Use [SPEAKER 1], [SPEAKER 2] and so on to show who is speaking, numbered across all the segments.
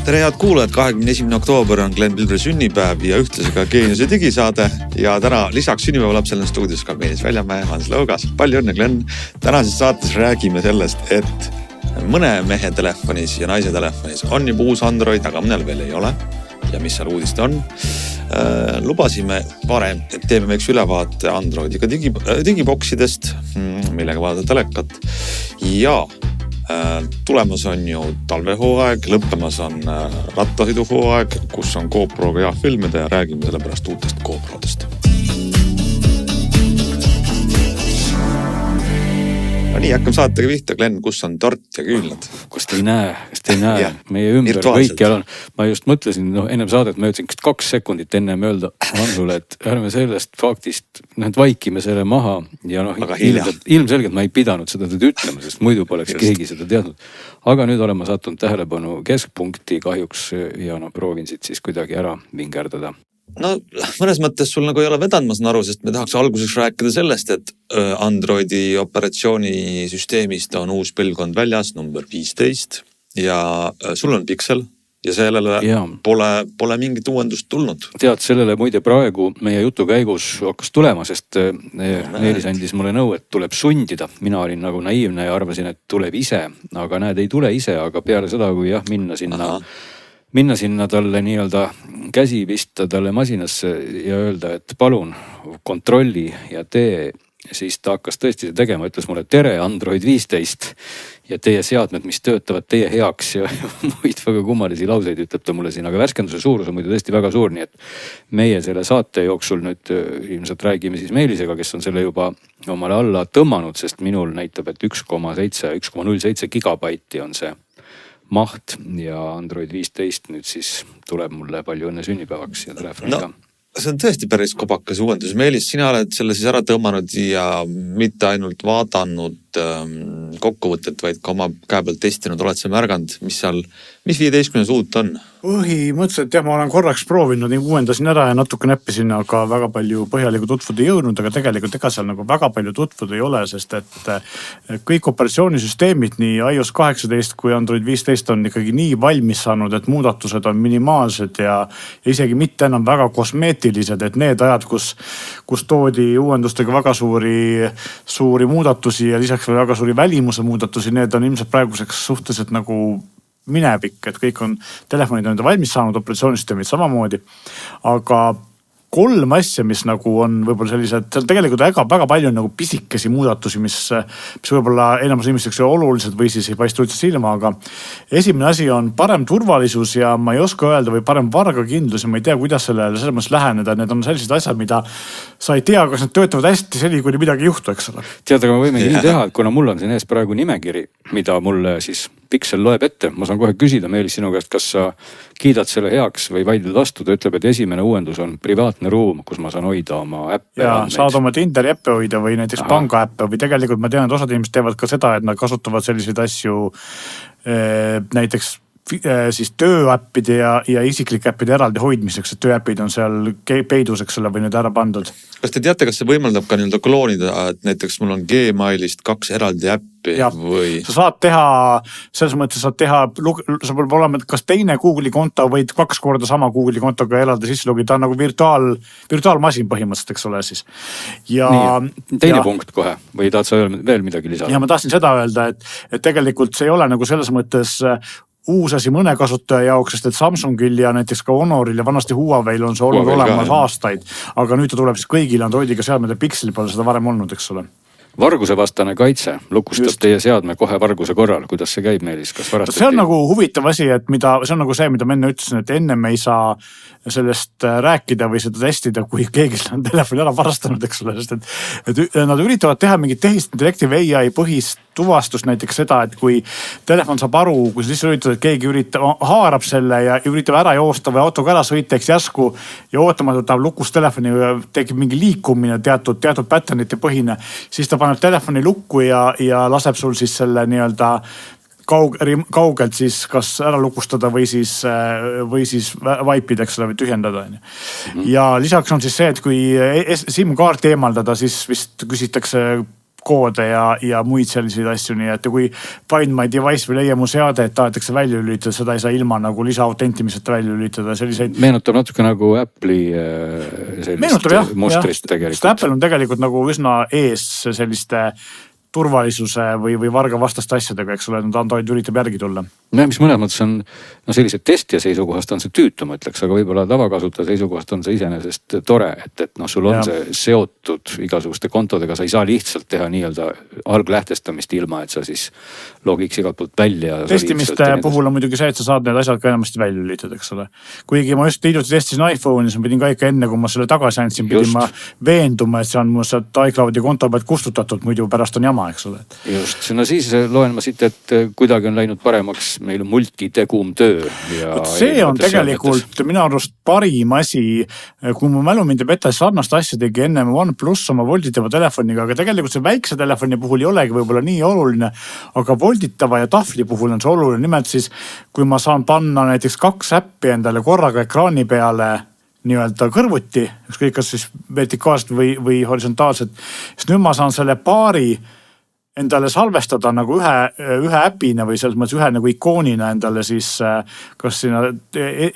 [SPEAKER 1] Tere head kuulajad, 21. oktoober on Glen Pilvre sünnipäev ja ühtlasi ka Geeniuse digisaade. Ja täna lisaks sünnipäevalapsel on stuudios ka Meelis Väljamäe, Hans Lõugas. Palju õnne, Glen! Tänases saates räägime sellest, et mõne mehe telefonis ja naise telefonis on juba uus Android, aga mõnel veel ei ole. Ja mis seal uudist on. Lubasime varem, et teeme üks ülevaate Androidiga digiboksidest, millega vaadata telekat. Ja tulemas on ju talvehooaeg, lõppemas on rattasõiduhooaeg, kus on GoProga hea filmida ja räägime selle pärast uutest GoProdest. No nii, hakkame saatega vihta, Glen, kus on tort ja küünlad?
[SPEAKER 2] Kas te ei näe, meie ümber kõikjal on. Ma just mõtlesin, ennem saadet ma ütlesin 2 sekundit ennem öelda Hansule, et ärme sellest faktist, vaikime selle maha ja ilmselgelt ma ei pidanud seda ütlema, sest muidu poleks keegi seda teadnud. Aga nüüd olen ma sattunud tähelepanu keskpunkti kahjuks ja proovin siit siis kuidagi ära vingerdada.
[SPEAKER 1] No mõnes mõttes sul nagu ei ole vedanud, ma saan aru, sest me tahaks alguseks rääkida sellest, et Androidi operatsioonisüsteemist on uus põlvkond väljas, number 15 ja sul on Pixel ja sellele pole mingit uuendust tulnud.
[SPEAKER 2] Tead, sellele muide praegu meie jutu käigus hakkas tulema, sest Meelis andis mulle nõu, et tuleb sundida. Mina olin nagu naiivne ja arvasin, et tuleb ise, aga näed, ei tule ise, aga peale seda, kui minna sinna talle nii-öelda käsi pista talle masinasse ja öelda, et palun kontrolli ja tee, siis ta hakkas tõesti tegema, ütles mulle tere Android 15 ja teie seadmed, mis töötavad teie heaks ja muid väga kummalisi lauseid ütleb ta mulle siin, aga värskenduse suurus on muidu tõesti väga suur, nii et meie selle saate jooksul nüüd ilmselt räägime siis Meelisega, kes on selle juba omale alla tõmmanud, sest minul näitab, et 1,07 gigabaiti on see maht ja Android 15 nüüd siis tuleb mulle palju õnne sünnipäevaks ja telefoniga.
[SPEAKER 1] See on tõesti päris kobakas uuendus. Meelis, sina oled selle siis ära tõmmanud ja mitte ainult vaadanud kokkuvõtet, vaid ka oma käe pealt testinud. Oled sa märganud, mis 15 uut on?
[SPEAKER 3] Mõtlesin, et ma olen korraks proovinud ning uuendasin ära ja natuke näppisin, aga väga palju põhjaliku tutvuda ei jõudnud, aga tegelikult ega seal nagu väga palju tutvuda ei ole, sest et kõik operatsioonisüsteemid, nii iOS 18 kui Android 15 on ikkagi nii valmis saanud, et muudatused on minimaalsed ja isegi mitte enam väga kosmeetilised, et need ajad, kus toodi uuendustega väga suuri muudatusi ja lisaks veel väga suuri välimuse muudatusi, need on ilmselt praeguseks suhteliselt nagu minevik, et kõik on telefonid on valmis saanud, operatsioonisüsteemid samamoodi. Aga 3 asja, mis nagu on võib-olla sellised, seal tegelikult väga palju nagu pisikesi muudatusi, mis võib-olla enamus inimesteks on olulised või siis ei paista üldse silma, aga esimene asi on parem turvalisus ja ma ei oska öelda või parem vargakindlus ja ma ei tea, kuidas sellele selles mõttes läheneda. Need on sellised asjad, mida sa ei tea, kas need töötavad hästi seni, kuni midagi ei juhtu, eks ole.
[SPEAKER 2] Tead, aga me võimegi nii teha, et kuna mul on siin ees praegu nimekiri, mida mulle siis Pixel loeb ette, ma saan kohe küsida Meelis sinu käest, kas sa kiidad selle heaks või vaidled vastu. Ta ütleb, et esimene uuendus on privaatne ruum, kus ma saan hoida oma äppe.
[SPEAKER 3] Ja saad oma Tinderi äppe hoida või näiteks panga äppe või tegelikult ma tean, et osad inimesed teevad ka seda, et nad kasutavad selliseid asju näiteks siis tööäppide ja isiklike äppide eraldi hoidmiseks, et tööäppid on seal peidus, eks ole, või nüüd ära pandud.
[SPEAKER 1] Kas te teate, kas see võimaldab ka nii-öelda kloonida, et näiteks mul on Gmailist 2 eraldi äppi või?
[SPEAKER 3] Sa saad teha, selles mõttes sa peab olema kas teine Google'i konto või 2 korda sama Google'i kontoga eraldi sisse logida, ta on nagu virtuaalmasin põhimõtteliselt, eks ole siis.
[SPEAKER 2] Teine punkt kohe või tahad sa veel midagi lisada?
[SPEAKER 3] Ja ma tahtsin seda öelda, et tegelikult see ei ole nagu selles mõttes uus asi mõne kasutaja jaoks, sest et Samsungil ja näiteks ka Honoril ja vanasti Huawei'l on see olnud olemas aastaid, aga nüüd ta tuleb siis kõigile Androidiga seadmede Pixeli peale seda varem olnud, eks ole.
[SPEAKER 2] Varguse vastane kaitse lukustab teie seadme kohe varguse korral. Kuidas see käib, Meelis?
[SPEAKER 3] See on nagu huvitav asi, et see on nagu see, mida ma enne ütlesin, et enne me ei saa sellest rääkida või seda testida, kui keegi on telefoni ära varastanud, eks ole, sest et nad üritavad teha mingit tehisintellekti või AI põhist tuvastust, näiteks seda, et kui telefon saab aru, kui sa lihtsalt üritad, et keegi haarab selle ja üritab ära joosta või autoga ära sõita, eks järsku ja ootamatult tahab lukus telefoni ja tekib mingi liikumine teatud patternite põhine, siis ta paneb telefoni lukku ja laseb sul siis selle nii-öelda kaugelt siis kas ära lukustada või siis vaipida, eks ole, või tühjendada. Ja lisaks on siis see, et kui SIM-kaart eemaldada, siis vist küsitakse koode ja muid selliseid asju, nii et kui Find My Device või leia mu seade, et tahetakse välja lülitada, seda ei saa ilma nagu lisaautentimiseta välja lülitada, selliseid.
[SPEAKER 2] Meenutab natuke nagu Apple'i sellist mustrist tegelikult.
[SPEAKER 3] Sest Apple on tegelikult nagu üsna ees selliste turvalisuse või varga vastaste asjadega, eks ole, et Android üritab järgi tulla.
[SPEAKER 2] No mis mõnes mõttes on, sellise testija seisukohast on see tüütu, ma ütleks, aga võib-olla tavakasutaja seisukohast on see iseenesest tore, et sul on see seotud igasuguste kontodega, sa ei saa lihtsalt teha nii-öelda alglähtestamist ilma, et sa siis logiks igalt poolt välja.
[SPEAKER 3] Testimiste puhul on muidugi see, et sa saad need asjad ka enamasti välja lülitada, eks ole. Kuigi ma just hiljuti testisin iPhone'i, siis ma pidin ka ikka enne, kui ma selle tagasi andsin, pidin ma veenduma, et see on mu iCloudi konto pealt kustutatud, muidu pärast on jama, eks ole.
[SPEAKER 2] Just, no siis loen ma siit, et kuidagi on läinud paremaks, meil on multitegum töö.
[SPEAKER 3] See on tegelikult minu arust parim asi, kui mu mälu mind ei peta, sarnast asja tegi ennem OnePlus oma volditava telefoniga, aga tegelikult see väikse telefoni puhul ei olegi võib-olla nii oluline, aga volditava ja tahvli puhul on see oluline. Nimelt siis, kui ma saan panna näiteks 2 äppi endale korraga ekraani peale nii-öelda kõrvuti, ükskõik kas siis vertikaalselt või horisontaalselt, siis nüüd ma saan selle paari endale salvestada nagu ühe äpina või selles mõttes ühe nagu ikoonina endale siis kas sinna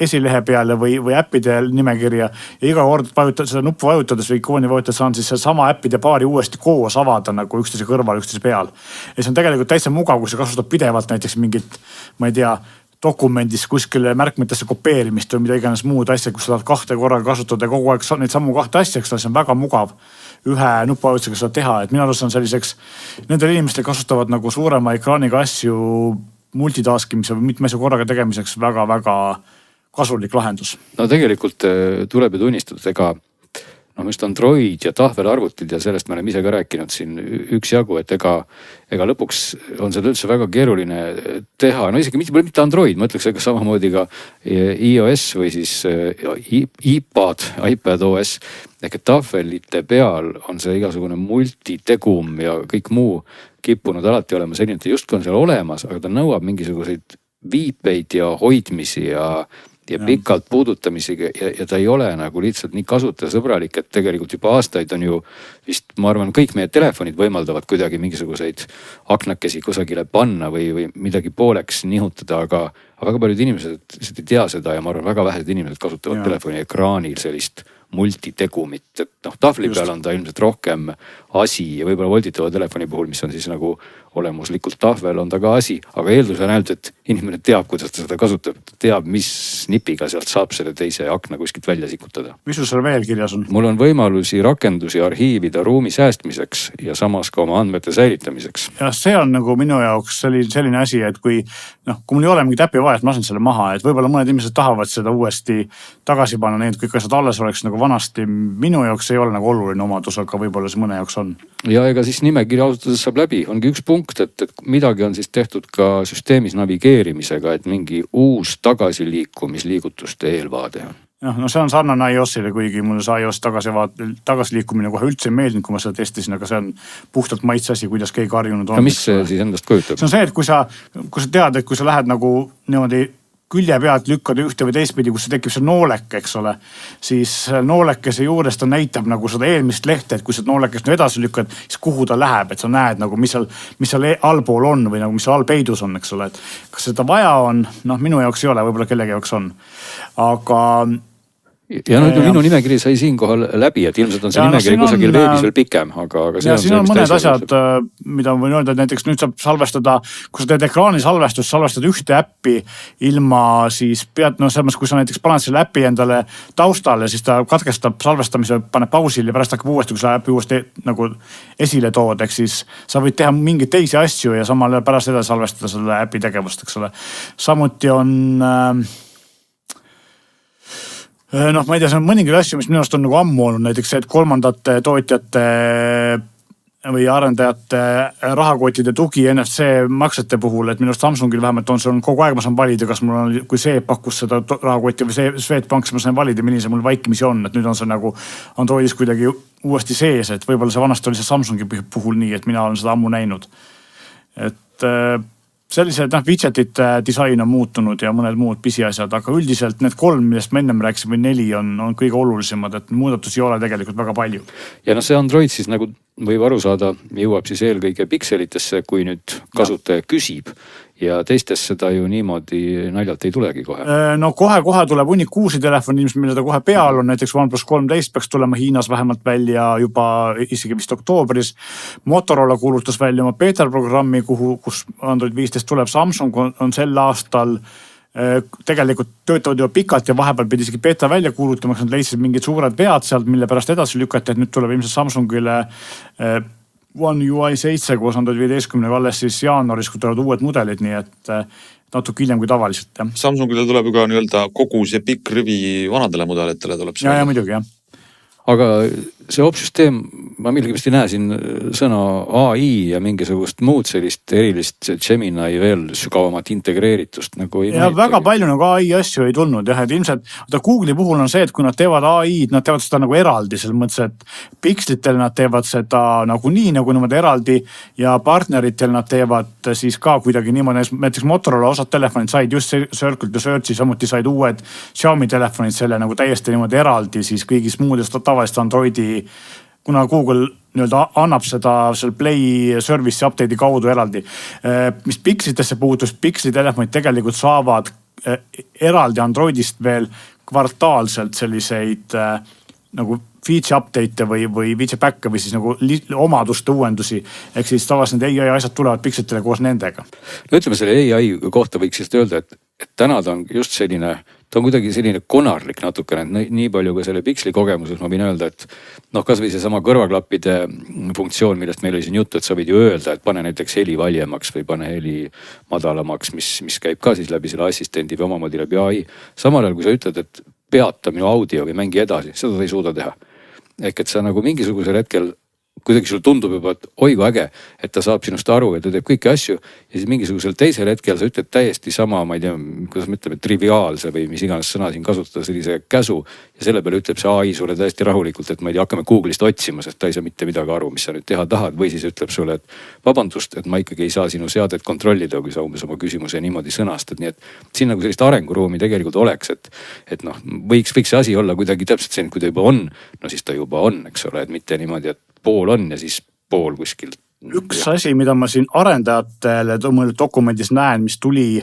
[SPEAKER 3] esilehe peale või äppide nimekirja ja iga kord seda nuppu vajutades või ikooni vajutades saan siis sama äppide paari uuesti koos avada nagu üksteise kõrval, üksteise peal. Ja see on tegelikult täitsa mugav, kui sa kasutad pidevalt näiteks mingit, ma ei tea, dokumendis kuskile märkmetesse kopeerimist või mida iganes muud asja, kus sa tahad 2 korraga kasutada ja kogu aeg neid sammu 2 asja, eks see on väga mugav ühe nupuvajutusega seda teha, et minu arust on selliseks, nendel inimestel kasutavad nagu suurema ekraaniga asju multitaskimise või mitme asja korraga tegemiseks väga-väga kasulik lahendus.
[SPEAKER 2] No tegelikult tuleb ju tunnistada, ega just Android ja tahvelarvutid ja sellest me oleme ise ka rääkinud siin üksjagu, et ega lõpuks on seda üldse väga keeruline teha. No isegi mitte Android, ma ütleks, ega samamoodi ka iOS või siis iPad OS. Ehk et tahvelite peal on see igasugune multitegum ja kõik muu kippunud alati olema selline, et justkui on seal olemas, aga ta nõuab mingisuguseid viipeid ja hoidmisi ja pikalt puudutamisega ja ta ei ole nagu lihtsalt nii kasutajasõbralik, et tegelikult juba aastaid on ju vist, ma arvan, kõik meie telefonid võimaldavad kuidagi mingisuguseid aknakesi kusagile panna või midagi pooleks nihutada, aga väga paljud inimesed lihtsalt ei tea seda ja ma arvan, väga vähesed inimesed kasutavad telefoni ekraanil sellist multitegumit, et tahvli peal on ta ilmselt rohkem asi ja võib-olla volditava telefoni puhul, mis on siis nagu olemuslikult tahvel, on ta ka asi, aga eeldus on ainult, et inimene teab, kuidas ta seda kasutab, teab, mis nipiga sealt saab selle teise akna kuskilt välja sikutada.
[SPEAKER 3] Mis sul seal veel kirjas on?
[SPEAKER 2] Mul on võimalusi rakendusi arhiivida ruumi säästmiseks ja samas ka oma andmete säilitamiseks.
[SPEAKER 3] Ja see on nagu minu jaoks selline asi, et kui mul ei ole mingit äppi vaja, et ma lasen selle maha, et võib-olla mõned inimesed tahavad seda uuesti tagasi panna, nii et kõik asjad alles oleks nagu vanasti. Minu jaoks ei ole nagu oluline omadus, aga võib-olla see mõne jaoks on.
[SPEAKER 2] Ja ega siis nimekirja ausutades saab läbi. Ongi üks punkt, et midagi on siis tehtud ka süsteemis navigeerimisega, et mingi uus tagasiliikumisliigutuste eelvaade on.
[SPEAKER 3] No see on sarnane iOS-ile, kuigi mulle see iOS tagasiliikumine kohe üldse ei meeldinud, kui ma seda testisin, aga see on puhtalt maitse asi, kuidas keegi harjunud on.
[SPEAKER 2] Ja mis see siis endast kujutab?
[SPEAKER 3] See on see, et kui sa tead, et kui sa lähed nagu niimoodi külje pealt lükkad ühte või teistpidi, kus tekib see noolek, eks ole, siis noolekese juures ta näitab nagu seda eelmist lehte, et kui sa noolekest edasi lükkad, siis kuhu ta läheb, et sa näed nagu, mis seal allpool on või nagu mis seal all peidus on, eks ole, et kas seda vaja on, minu jaoks ei ole, võib-olla kellegi jaoks on, aga
[SPEAKER 2] ja minu nimekiri sai siinkohal läbi, et ilmselt on see nimekiri kusagil veebis veel pikem, aga
[SPEAKER 3] ja siin on mõned asjad, mida ma võin öelda, et näiteks nüüd saab salvestada, kui sa teed ekraani salvestust, salvestad ühte äppi ilma siis selles kui sa näiteks paned selle äppi endale taustale, siis ta katkestab salvestamise, paneb pausile ja pärast hakkab uuesti, kui sa äppi uuesti nagu esile tood, ehk siis sa võid teha mingeid teisi asju ja samal ajal pärast edasi salvestada selle äppi tegevust, eks ole. Samuti on ma ei tea, see on mõningaid asju, mis minu arust on nagu ammu olnud, näiteks see, et kolmandate tootjate või arendajate rahakotide tugi NFC maksete puhul, et minu arust Samsungil vähemalt on see on kogu aeg, ma saan valida, kas mul on, kui see pakkus seda rahakotti või see Swedbank, ma saan valida, milline see mul vaikimisi on, et nüüd on see nagu Androidis kuidagi uuesti sees, et võib-olla see vanasti oli see Samsungi puhul nii, et mina olen seda ammu näinud. Et sellised widgetite disain on muutunud ja mõned muud pisiasjad, aga üldiselt need 3, millest me ennem rääkisime, 4 on kõige olulisemad, et muudatusi ei ole tegelikult väga palju.
[SPEAKER 2] Ja see Android siis nagu võib aru saada, jõuab siis eelkõige pikselitesse, kui nüüd kasutaja küsib. Ja teistes seda ju niimoodi naljalt ei tulegi kohe.
[SPEAKER 3] No kohe tuleb hunnik uusi telefoni, mille ta kohe peal on, näiteks OnePlus 13 peaks tulema Hiinas vähemalt välja juba isegi vist oktoobris. Motorola kuulutas välja oma beta-programmi, kus Android 15 tuleb. Samsung on sel aastal tegelikult töötavad juba pikalt ja vahepeal pidi isegi beta välja kuulutama, nad leidsid mingid suured vead sealt, mille pärast edasi lükati, et nüüd tuleb ilmselt Samsungile One UI 7 koos Android 15 alles siis jaanuaris, kui tulevad uued mudelid, nii et natuke hiljem kui tavaliselt. Ja.
[SPEAKER 1] Samsungile tuleb ju ka nii-öelda kogu see pikk rivi vanadele mudelitele tuleb.
[SPEAKER 3] Ja muidugi, jah.
[SPEAKER 2] Aga see opsüsteem, ma millegipärast ei näe siin sõna AI ja mingisugust muud sellist erilist Gemini veel sügavamat integreeritust nagu ei
[SPEAKER 3] ja näitagi. Väga palju nagu AI asju ei tulnud jah, et ilmselt Google'i puhul on see, et kui nad teevad AI-d, nad teevad seda nagu eraldi, selles mõttes, et Pixlitel nad teevad seda nagu nii, nagu niimoodi eraldi ja partneritel nad teevad siis ka kuidagi niimoodi, näiteks Motorola osad telefonid said just Circle to Searchi, samuti said uued Xiaomi telefonid selle nagu täiesti niimoodi eraldi siis kõigis muudest tavalist Androidi, kuna Google nii-öelda annab seda Play service'i update'i kaudu eraldi. Mis Pixlitesse puutus, Pixli telefonid tegelikult saavad eraldi Androidist veel kvartaalselt selliseid nagu feature update'e või feature back'e või siis nagu omaduste uuendusi. Ehk siis tavaliselt need AI asjad tulevad Pixlitele koos nendega.
[SPEAKER 2] No ütleme selle AI kohta võiks siis öelda, et täna ta on just selline, ta on kuidagi selline konarlik natukene, et nii palju ka selle Pixli kogemuses ma võin öelda, et noh, kas või see sama kõrvaklappide funktsioon, millest meil oli siin juttu, et sa võid ju öelda, et pane näiteks heli valjemaks või pane heli madalamaks, mis käib ka siis läbi selle assistendi või omamoodi läbi AI. Samal ajal, kui sa ütled, et peata minu audio või mängi edasi, seda ta ei suuda teha. Ehk et sa nagu mingisugusel hetkel kuidagi sul tundub juba, et oi kui äge, et ta saab sinust aru ja ta teeb kõiki asju ja siis mingisugusel teisel hetkel sa ütled täiesti sama, ma ei tea, kuidas me ütleme, triviaalse või mis iganes sõna siin kasutada, sellise käsu ja selle peale ütleb see AI sulle täiesti rahulikult, et ma ei tea, hakkame Google'ist otsima, sest ta ei saa mitte midagi aru, mis sa nüüd teha tahad või siis ütleb sulle, et vabandust, et ma ikkagi ei saa sinu seadet kontrollida, kui sa umbes oma küsimuse niimoodi sõnastad, nii et siin nagu sellist arenguruumi tegelikult oleks, et noh, võiks see asi olla kuidagi täpselt see, kui ta juba on, no siis ta juba on, eks ole, et mitte niimoodi, et pool on ja siis pool kuskil.
[SPEAKER 3] Üks asi, mida ma siin arendajatele dokumendis näen, mis tuli,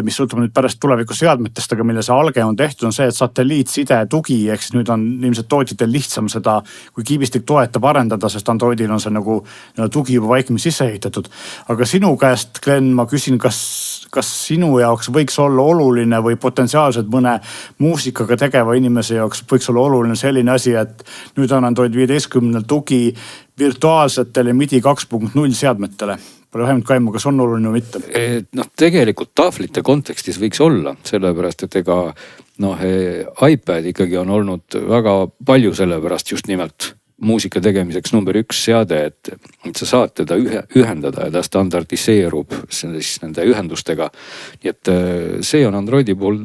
[SPEAKER 3] mis sõltub nüüd pärast tuleviku seadmetest, aga mille see alge on tehtud, on see, et satelliitside tugi, ehk siis nüüd on ilmselt tootjatel lihtsam seda, kui kiibistik toetab arendada, sest Androidil on see nagu tugi juba vaikimisi sisse ehitatud. Aga sinu käest, Glen, ma küsin, kas sinu jaoks võiks olla oluline või potentsiaalselt mõne muusikaga tegeva inimese jaoks võiks olla oluline selline asi, et nüüd on Android 15 tugi virtuaalsetele MIDI 2.0 seadmetele. Palju vähemalt kaimu, kas on oluline või mitte?
[SPEAKER 2] Noh, tegelikult tahvlite kontekstis võiks olla, sellepärast, et ega iPad ikkagi on olnud väga palju sellepärast just nimelt muusika tegemiseks number 1 seade, et sa saad teda ühendada ja ta standardiseerub siis nende ühendustega. Nii et see on Androidi puhul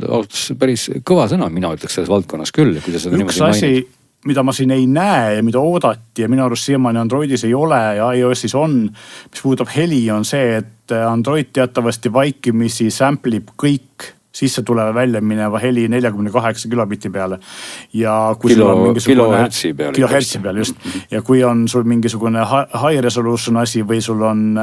[SPEAKER 2] päris kõva sõna, mina ütleks selles valdkonnas küll.
[SPEAKER 3] Üks asi, mida ma siin ei näe ja mida oodati ja minu arust siiamaani Androidis ei ole ja iOSis on, mis puudutab heli, on see, et Android teatavasti vaikimisi samplib kõik sisse tuleva välja mineva heli 48 kilobitti peale. Ja kui sul on mingisugune kilohertsi peale just. Ja kui on sul mingisugune high resolution asi või sul on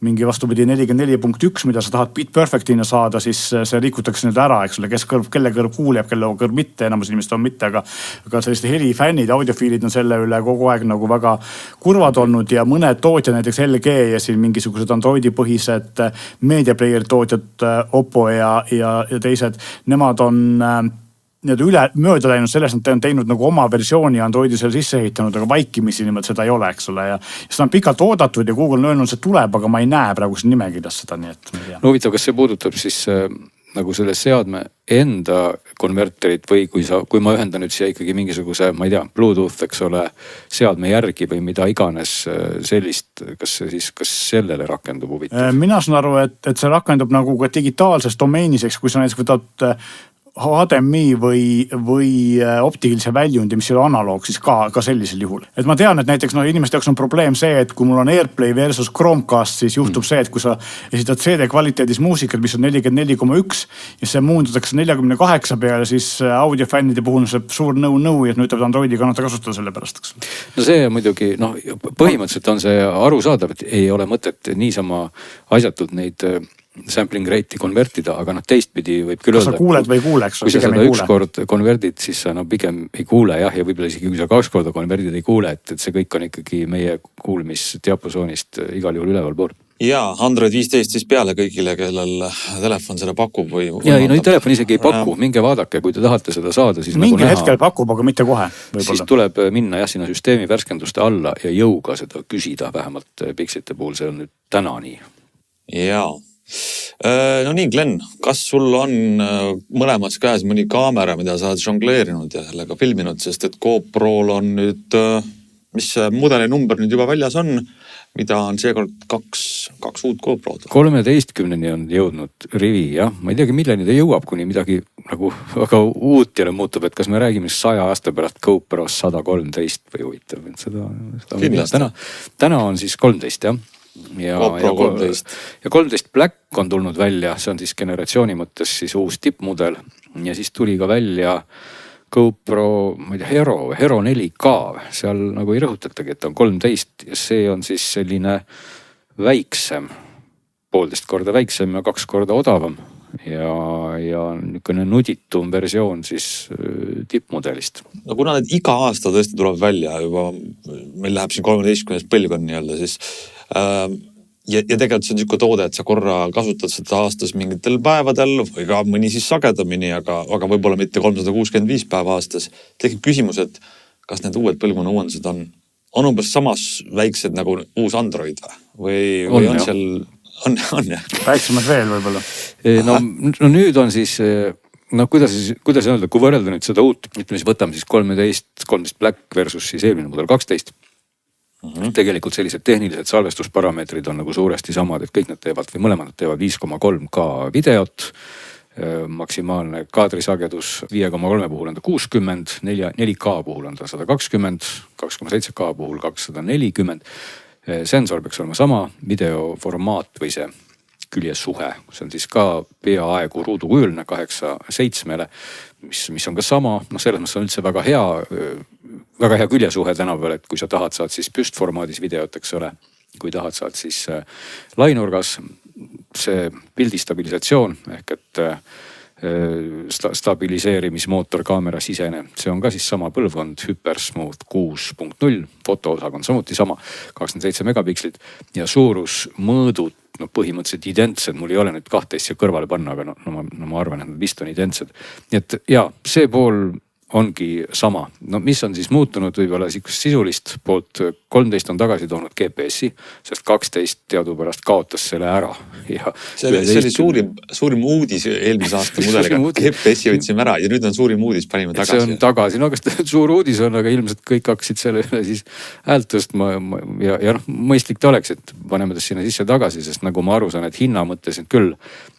[SPEAKER 3] mingi vastupidi 44.1, mida sa tahad bit perfectina saada, siis see rikutakse nüüd ära, eks ole, kelle kõrv kuuleb, kelle kõrv mitte, enamus inimesed on mitte, aga selliste helifännid, audiofiilid on selle üle kogu aeg nagu väga kurvad olnud ja mõned tootjad, näiteks LG ja siin mingisugused Androidi põhised media player tootjad, Oppo ja teised, nemad on üle mööda läinud sellest, et on teinud nagu oma versiooni Androidi seal sisse ehitanud, aga vaikimisi nimelt seda ei ole, eks ole. Ja seda on pikalt oodatud ja Google on öelnud, see tuleb, aga ma ei näe praegu siin nimekirjas seda, nii et ma ei tea.
[SPEAKER 2] No huvitav, kas see puudutab siis nagu selle seadme enda konverterit või kui ma ühendan nüüd siia ikkagi mingisuguse, ma ei tea, Bluetooth, eks ole, seadme järgi või mida iganes sellist, kas sellele rakendub huvitav?
[SPEAKER 3] Mina saan aru, et see rakendub nagu ka digitaalses domeenis, eks kui sa näiteks võtad HDMI või optilise väljundi, mis ei ole analoog, siis ka sellisel juhul. Et ma tean, et näiteks inimeste jaoks on probleem see, et kui mul on AirPlay versus Chromecast, siis juhtub see, et kui sa esitad CD kvaliteedis muusikat, mis on 44,1 ja see muundatakse 48 peale, siis audiofännide puhul on see suur nõu, et nüüd tuleb Androidi kannata kasutada selle pärast.
[SPEAKER 2] No see muidugi, põhimõtteliselt on see arusaadav, et ei ole mõtet niisama asjatult neid sampling rate'i konvertida, aga teistpidi võib küll öelda.
[SPEAKER 3] Kas sa kuuled või ei kuule, eks?
[SPEAKER 2] Kui sa seda ükskord konverdid, siis sa pigem ei kuule jah, ja võib-olla isegi kui sa 2 korda konverdid ei kuule, et see kõik on ikkagi meie kuulmisdiapasoonist igal juhul üleval pool.
[SPEAKER 1] Ja Android 15 siis peale kõigile, kellel telefon seda pakub või...
[SPEAKER 2] Ja telefon isegi ei paku, minge vaadake, kui te tahate seda saada, siis
[SPEAKER 3] mingi hetkel pakub, aga mitte kohe.
[SPEAKER 2] Siis tuleb minna sinna süsteemi värskenduste alla ja jõuga seda küsida, vähemalt Pixelite puhul see on nüüd täna nii.
[SPEAKER 1] Jaa. No nii, Glenn, kas sul on mõlemas käes mõni kaamera, mida sa oled žongleerinud ja sellega filminud, sest et GoPro'l on nüüd, mis mudeli number nüüd juba väljas on, mida on seekord kaks uut GoPro'd?
[SPEAKER 2] 13-ni on jõudnud rivi, jah. Ma ei teagi, milleni ta jõuab, kuni midagi nagu väga uut jälle muutub, et kas me räägime 100 aasta pärast GoPro's 113 või huvitav. Seda täna on siis 13, jah. Ja 13 Black on tulnud välja, see on siis generatsiooni mõttes siis uus tippmudel ja siis tuli ka välja GoPro, ma ei tea, Hero 4K, seal nagu ei rõhutatagi, et on 13 ja see on siis selline väiksem, 1,5 korda väiksem ja 2 korda odavam ja niisugune nuditum versioon siis tippmudelist.
[SPEAKER 1] No kuna need iga aasta tõesti tuleb välja juba, meil läheb siin 13 põlvkond nii-öelda, siis ja tegelikult see on niisugune toode, et sa korra kasutad seda aastas mingitel päevadel või ka mõni siis sagedamini, aga võib-olla mitte 365 päeva aastas. Tekib küsimus, et kas need uued põlvkonna uuendused on umbes samas väiksed nagu uus Android või on seal... On jah.
[SPEAKER 3] Väiksemad veel võib-olla.
[SPEAKER 2] No nüüd on siis, kuidas öelda, kui võrrelda nüüd seda uut, ütleme siis võtame siis 13 Black versus siis eelmine mudel 12. Tegelikult sellised tehnilised salvestusparameetrid on nagu suuresti samad, et kõik nad teevad või mõlemad teevad 5,3K videot, maksimaalne kaadrisagedus 5,3 puhul on ta 60, 4K puhul on ta 120, 2,7K puhul 240. Sensor peaks olema sama, videoformaat või see küljesuhe, see on siis ka peaaegu ruudukujuline 8:7, mis on ka sama, selles mõttes on üldse väga hea küljesuhe tänapäeval, et kui sa tahad, saad siis püstformaadis videot, eks ole. Kui tahad, saad siis lainurgas, see pildistabilisatsioon ehk et stabiliseerimismootor kaamera sisene, see on ka siis sama põlvkond, Hypersmooth 6.0, fotoosag on samuti sama, 27 megapikslit ja suurusmõõdud põhimõtteliselt identsed, mul ei ole nüüd 12 siia kõrvale panna, aga ma arvan, et nad vist on identsed. Nii et ja, see pool ongi sama. Mis on siis muutunud võib-olla sisulist poolt, 13 on tagasi toonud GPS-i, sest 12 teadupärast kaotas selle ära.
[SPEAKER 1] See oli suurim uudis eelmise aasta mudeliga, GPS-i võtsime ära ja nüüd on suurim uudis, panime tagasi.
[SPEAKER 2] See on tagasi, kas suur uudis on, aga ilmselt kõik hakkasid selle üle siis häält tõstma ja mõistlik ta oleks, et paneme ta sinna sisse tagasi, sest nagu ma aru saan, et hinna mõttes küll,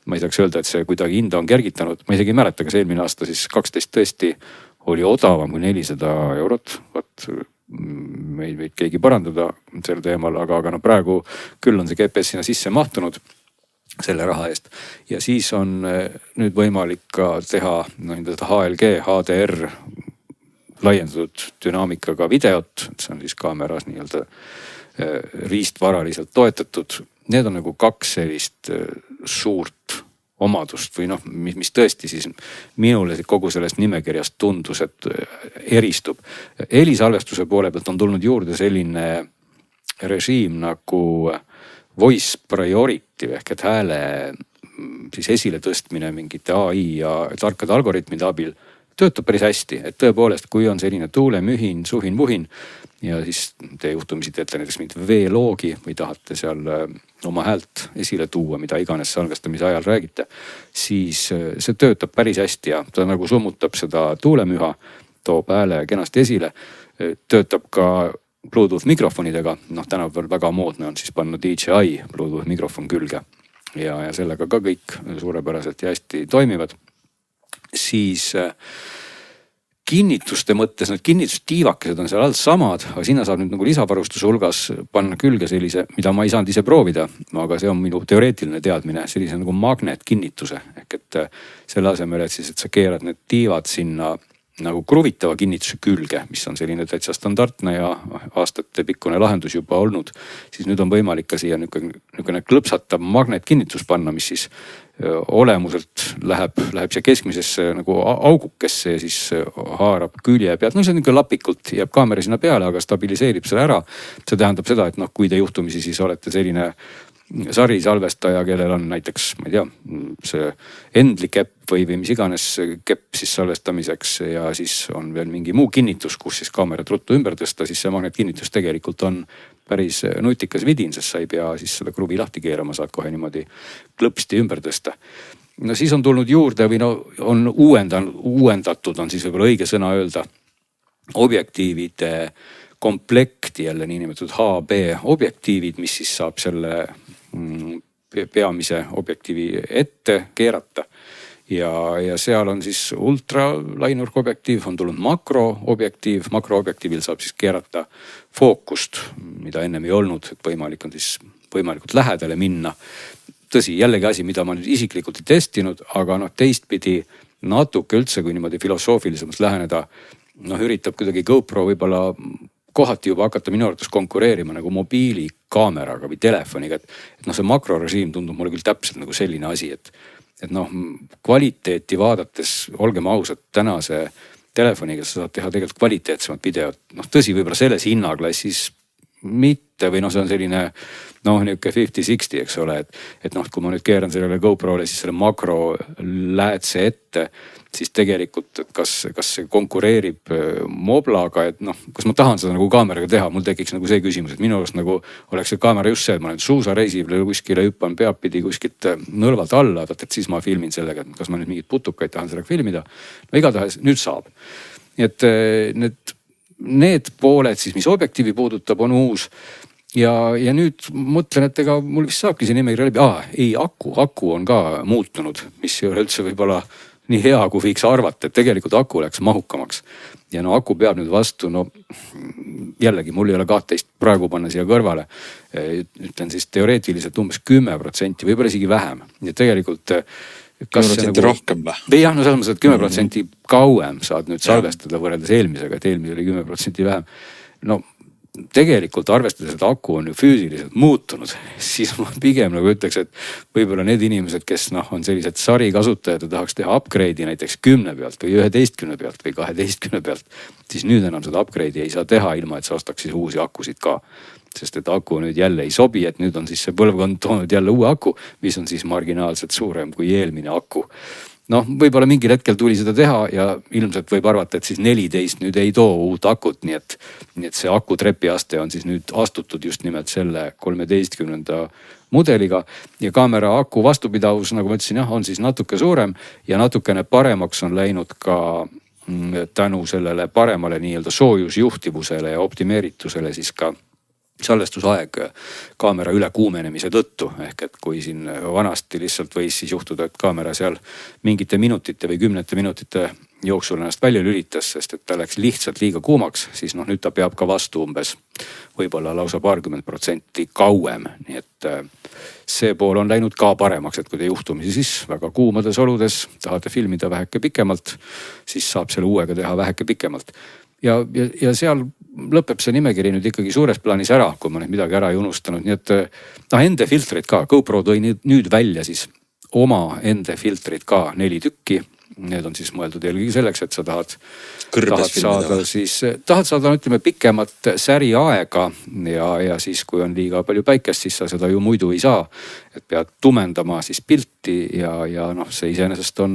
[SPEAKER 2] ma ei saaks öelda, et see kuidagi hinda on kergitanud, ma isegi ei mäleta, kas eelmine aasta siis 12 tõesti oli odavam kui 400 eurot, meid võid keegi parandada sel teemal, aga praegu küll on see GPS sinna sisse mahtunud selle raha eest. Ja siis on nüüd võimalik ka teha HLG, HDR laiendatud dünaamikaga videot, see on siis kaameras nii-öelda riistvaraliselt toetatud. Need on nagu 2 sellist suurt omadust või mis tõesti siis minule kogu sellest nimekirjast tundus, et eristub. Helisalvestuse poole pealt on tulnud juurde selline režiim nagu voice priority ehk et hääle siis esile tõstmine mingite AI ja tarkade algoritmide abil töötab päris hästi, et tõepoolest, kui on selline tuulemühin, suhin-vuhin ja siis te juhtumisi teete näiteks mingit veeloogi või tahate seal oma häält esile tuua, mida iganes salvestamise ajal räägite, siis see töötab päris hästi ja ta nagu summutab seda tuulemüha, toob hääle kenasti esile, töötab ka Bluetooth mikrofonidega, tänapäeval väga moodne on siis panna DJI Bluetooth mikrofon külge ja sellega ka kõik suurepäraselt ja hästi toimivad. siis kinnituste mõttes, need kinnitustiivakesed on seal all samad, aga sinna saab nüüd nagu lisavarustuse hulgas panna külge sellise, mida ma ei saanud ise proovida, aga see on minu teoreetiline teadmine, sellise nagu magnetkinnituse. Ehk et selle asemel, et siis, et sa keerad need tiivad sinna nagu kruvitava kinnituse külge, mis on selline täitsa standardne ja aastate pikkune lahendus juba olnud, siis nüüd on võimalik ka siia niisugune klõpsatav magnetkinnitus panna, mis siis olemuselt läheb siia keskmisesse nagu augukesse ja siis haarab külje pealt. No see on niisugune lapikult, jääb kaamera sinna peale, aga stabiliseerib selle ära. See tähendab seda, et noh, kui te juhtumisi siis olete selline sarisalvestaja, kellel on näiteks, ma ei tea, see Endli kepp või mis iganes kepp siis salvestamiseks ja siis on veel mingi muu kinnitus, kus siis kaamerat ruttu ümber tõsta, siis see magnetkinnitus tegelikult on päris nutikas vidin, sest sa ei pea siis seda kruvi lahti keerama, saad kohe niimoodi klõpsti ümber tõsta. No siis on tulnud juurde või no on uuendatud, on siis võib-olla õige sõna öelda, objektiivide komplekti, jälle niinimetatud HB objektiivid, mis siis saab selle peamise objektiivi ette keerata. Ja seal on siis ultralainurkobjektiiv, on tulnud makroobjektiiv. Makroobjektiivil saab siis keerata fookust, mida ennem ei olnud, et võimalik on siis võimalikult lähedale minna. Tõsi, jällegi asi, mida ma nüüd isiklikult ei testinud, aga noh, teistpidi natuke üldse, kui niimoodi filosoofilisemalt läheneda, noh, üritab kuidagi GoPro võib-olla kohati juba hakata minu arvates konkureerima nagu mobiilikaameraga või telefoniga, et noh, see makrorežiim tundub mulle küll täpselt nagu selline asi, et noh, kvaliteeti vaadates, olgem ausad, tänase telefoniga sa saad teha tegelikult kvaliteetsemat videot. Noh, tõsi, võib-olla selles hinnaklassis mitte või noh, see on selline noh, niisugune 50-60, eks ole, et noh, kui ma nüüd keeran sellele GoPro'le siis selle makro läätse ette, siis tegelikult kas see konkureerib Moblaga, et noh, kas ma tahan seda nagu kaameraga teha, mul tekiks nagu see küsimus, et minu arust nagu oleks see kaamera just see, et ma olen suusareisil kuskile hüppan peapidi kuskilt nõlvalt alla, et siis ma filmin sellega, et kas ma nüüd mingid putukaid tahan sellega filmida. No igatahes nüüd saab. Et need pooled siis, mis objektiivi puudutab, on uus. Ja nüüd mõtlen, et ega mul vist saabki see nimekiri läbi. Ei, aku on ka muutunud, mis ei ole üldse võib-olla nii hea, kui võiks arvata, et tegelikult aku läks mahukamaks. Ja no aku peab nüüd vastu, no jällegi mul ei ole 12 praegu panna siia kõrvale. Ütlen siis teoreetiliselt umbes 10%, võib-olla isegi vähem. Ja tegelikult
[SPEAKER 1] kas see nagu rohkem või?
[SPEAKER 2] Või jah, no selles mõttes, et 10% kauem saad nüüd salvestada võrreldes eelmisega, et eelmise oli 10% vähem. No tegelikult arvestades, et aku on ju füüsiliselt muutunud, siis ma pigem nagu ütleks, et võib-olla need inimesed, kes noh, on sellised sarikasutajad ja tahaks teha upgrade'i näiteks 10 pealt või 11 pealt või 12 pealt, siis nüüd enam seda upgrade'i ei saa teha ilma, et sa ostaks siis uusi akusid ka. Sest et aku nüüd jälle ei sobi, et nüüd on siis see põlvkond toonud jälle uue aku, mis on siis marginaalselt suurem kui eelmine aku. Noh, võib-olla mingil hetkel tuli seda teha ja ilmselt võib arvata, et siis 14 nüüd ei too uut akut, nii et see aku trepiaste on siis nüüd astutud just nimelt selle 13. mudeliga ja kaamera aku vastupidavus, nagu ma ütlesin, jah, on siis natuke suurem ja natukene paremaks on läinud ka tänu sellele paremale nii-öelda soojusjuhtivusele ja optimeeritusele siis ka salvestusaeg kaamera ülekuumenemise tõttu. Ehk et kui siin vanasti lihtsalt võis siis juhtuda, et kaamera seal mingite minutite või 10 minutite jooksul ennast välja lülitas, sest et ta läks lihtsalt liiga kuumaks, siis noh, nüüd ta peab ka vastu umbes võib-olla lausa 20% kauem. Nii et see pool on läinud ka paremaks, et kui te juhtumisi siis väga kuumades oludes tahate filmida väheke pikemalt, siis saab selle uuega teha väheke pikemalt. Ja seal lõpeb see nimekiri nüüd ikkagi suures plaanis ära, kui ma nüüd midagi ära ei unustanud. Nii et ende filtrid ka, GoPro tõi nüüd välja siis oma ende filtrid ka 4 tükki. Need on siis mõeldud eelkõige selleks, et sa tahad saada, ütleme, pikemat säriaega ja siis kui on liiga palju päikest, siis sa seda ju muidu ei saa. Et pead tumendama siis pilti ja noh, see iseenesest on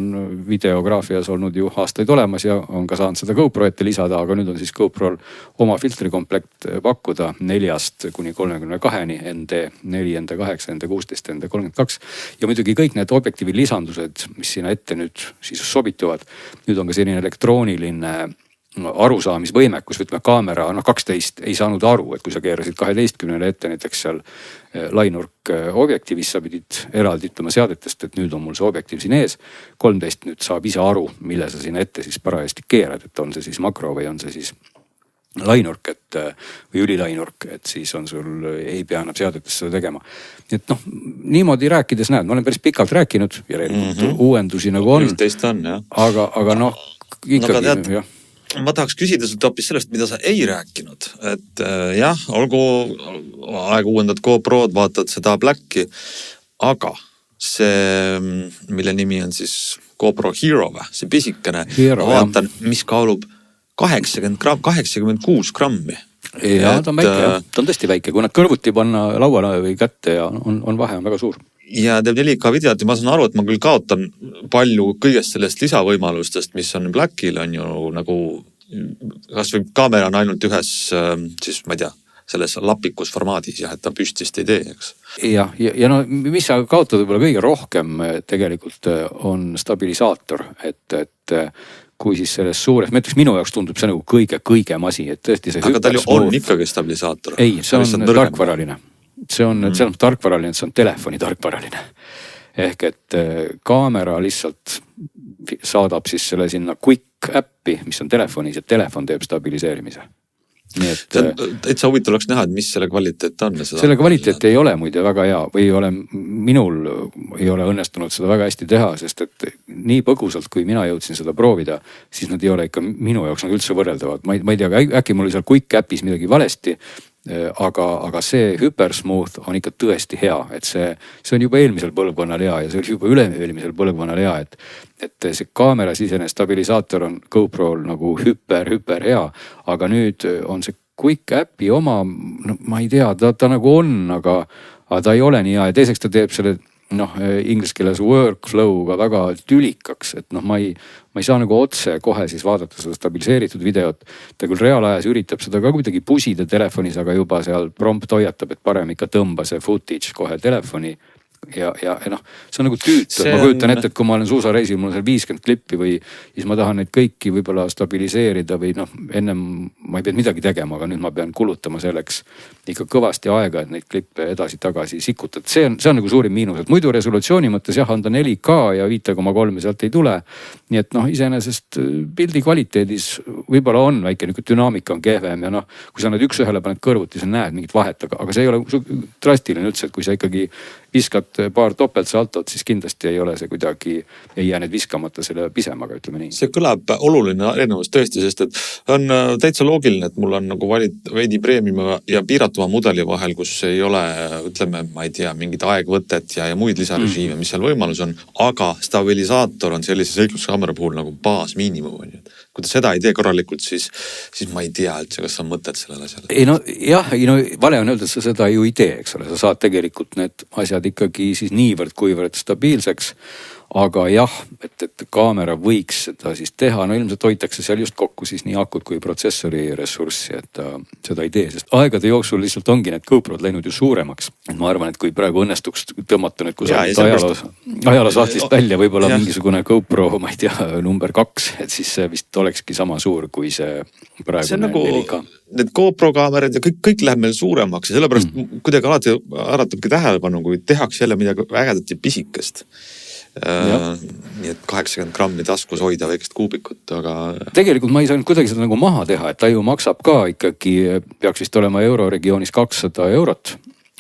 [SPEAKER 2] videograafias olnud ju aastaid olemas ja on ka saanud seda GoPro ette lisada, aga nüüd on siis GoPro'l oma filtrikomplekt pakkuda 4-32-ni, ND4, ND8, ND16, ND32 ja muidugi kõik need objektiivi lisandused, mis sinna ette nüüd siis sobituvad. Nüüd on ka selline elektrooniline arusaamisvõimekus, ütleme kaamera 12 ei saanud aru, et kui sa keerasid 12 ette näiteks seal lainurk objektiivis, sa pidid eraldi ütlema seadetest, et nüüd on mul see objektiiv siin ees. 13 nüüd saab ise aru, mille sa sinna ette siis parajasti keerad, et on see siis makro või on see siis lainurk, või ülilainurk, et siis on sul, ei pea enam seadetes seda tegema. Et noh, niimoodi rääkides näed, ma olen päris pikalt rääkinud, järelikult uuendusi nagu on.
[SPEAKER 1] 11 on, jah.
[SPEAKER 2] Aga noh, ikkagi, jah.
[SPEAKER 1] Ma tahaks küsida sult hoopis sellest, mida sa ei rääkinud. Et jah, olgu aeg uuendad GoPro'd, vaatad seda Blacki, aga see, mille nimi on siis GoPro Hero, see pisikene, vaatan, mis kaalub 80 gramm, 86 grammi.
[SPEAKER 2] Ja ta on väike, ta on tõesti väike, kui nad kõrvuti panna lauale või kätte ja on vahe, on väga suur.
[SPEAKER 1] Ja teeb 4K videot ja ma saan aru, et ma küll kaotan palju kõigest sellest lisavõimalustest, mis on Blackil, on ju nagu, kas või kaamera on ainult ühes, siis ma ei tea, selles lapikus formaadis ja et ta püstist ei tee, eks.
[SPEAKER 2] Ja no mis sa kaotad võib-olla kõige rohkem tegelikult on stabilisaator, et kui siis selles suures, ma ütleks minu jaoks tundub see nagu kõige asi, et tõesti see.
[SPEAKER 1] Aga tal ju on ikkagi stabilisaator.
[SPEAKER 2] Ei, see on tarkvaraline. See on tarkvaraline, see on telefoni tarkvaraline. Ehk et kaamera lihtsalt saadab siis selle sinna quick appi, mis on telefonis ja telefon teeb stabiliseerimise. Nii et
[SPEAKER 1] täitsa huvitav oleks näha, et mis selle kvaliteet on.
[SPEAKER 2] Selle kvaliteet ei ole muide väga hea või minul ei ole õnnestunud seda väga hästi teha, sest et nii põgusalt, kui mina jõudsin seda proovida, siis nad ei ole ikka minu jaoks nagu üldse võrreldavad. Ma ei tea, äkki mul oli seal quick appis midagi valesti, aga see Hypersmooth on ikka tõesti hea, et see on juba eelmisel põlvkonnal hea ja see oli juba üle-eelmisel põlvkonnal hea, et see kaamera sisene stabilisaator on GoPro'l nagu hüper hea, aga nüüd on see quick appi oma, no ma ei tea, ta nagu on, aga ta ei ole nii hea ja teiseks ta teeb selle inglise keeles workflow'ga väga tülikaks, et ma ei saa nagu otse kohe siis vaadata seda stabiliseeritud videot. Ta küll reaalajas üritab seda ka kuidagi pusida telefonis, aga juba seal prompt hoiatab, et parem ikka tõmba see footage kohe telefoni. Ja see on nagu tüütu, ma kujutan ette, et kui ma olen suusareisil, mul on seal 50 klippi või siis ma tahan neid kõiki võib-olla stabiliseerida või ennem ma ei pea midagi tegema, aga nüüd ma pean kulutama selleks ikka kõvasti aega, et neid klippe edasi-tagasi sikutada. See on nagu suurim miinus, et muidu resolutsiooni mõttes jah, anda 4K ja 5,3 sealt ei tule. Nii et iseenesest pildi kvaliteedis võib-olla on väike dünaamika on kehvem ja kui sa need üks-ühele paned kõrvuti, sa näed mingit vahet, aga see ei ole drastiline üldse, et kui sa ikkagi viskad paar topeltsaltot, siis kindlasti ei ole see kuidagi, ei jää need viskamata selle pisemaga, ütleme nii.
[SPEAKER 1] See kõlab oluline erinevus tõesti, sest et on täitsa loogiline, et mul on nagu veidi premium ja piiratuma mudeli vahel, kus ei ole, ütleme, ma ei tea, mingid aegvõtet ja muid lisarežiime, mis seal võimalus on, aga stabilisaator on sellise seikluskaamera puhul nagu baas miinimum. Kui ta seda ei tee korralikult, siis ma ei tea üldse, kas on mõtet sellele asjale.
[SPEAKER 2] Vale on öelda, et sa seda ju ei tee, eks ole, sa saad tegelikult need asjad ikkagi siis niivõrd stabiilseks, aga jah, et kaamera võiks seda siis teha, ilmselt hoitakse seal just kokku siis nii akut kui protsessori ressurssi, et seda ei tee, sest aegade jooksul lihtsalt ongi need GoPro'd läinud ju suuremaks. Et ma arvan, et kui praegu õnnestuks tõmmata nüüd, kui sa ajaloosahtist välja võib-olla mingisugune GoPro, ma ei tea, number 2, et siis see vist olekski sama suur, kui see praegune 4K.
[SPEAKER 1] Need GoPro kaamerad ja kõik läheb meil suuremaks ja sellepärast kuidagi alati äratabki tähelepanu, kui tehakse jälle midagi ägedat ja pisikest. Nii et 80 grammi taskus hoida väikest kuubikut, aga
[SPEAKER 2] tegelikult ma ei saanud kuidagi seda nagu maha teha, et ta ju maksab ka ikkagi, peaks vist olema euroregioonis 200 €,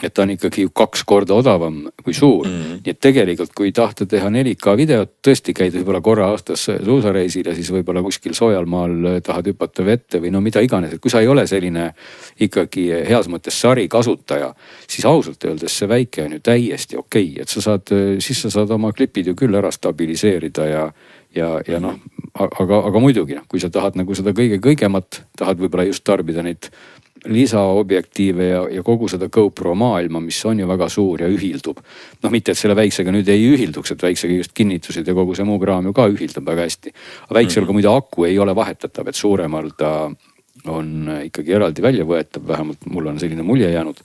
[SPEAKER 2] et ta on ikkagi 2 korda odavam kui suur. Nii et tegelikult, kui tahta teha 4K videot, tõesti käid võib-olla korra aastas suusareisil ja siis võib-olla kuskil soojal maal tahad hüpata vette või mida iganes, et kui sa ei ole selline ikkagi heas mõttes sari kasutaja, siis ausalt öeldes see väike on ju täiesti okei, et sa saad oma klipid ju küll ära stabiliseerida ja aga muidugi, kui sa tahad nagu seda kõigemat, tahad võib-olla just tarbida neid lisaobjektiive ja kogu seda GoPro maailma, mis on ju väga suur ja ühildub. Mitte, et selle väiksega nüüd ei ühilduks, et väiksega just kinnitused ja kogu see muu kraam ju ka ühildab väga hästi. Aga väiksel ka muide aku ei ole vahetatav, et suuremal ta on ikkagi eraldi välja võetav, vähemalt mul on selline mulje jäänud.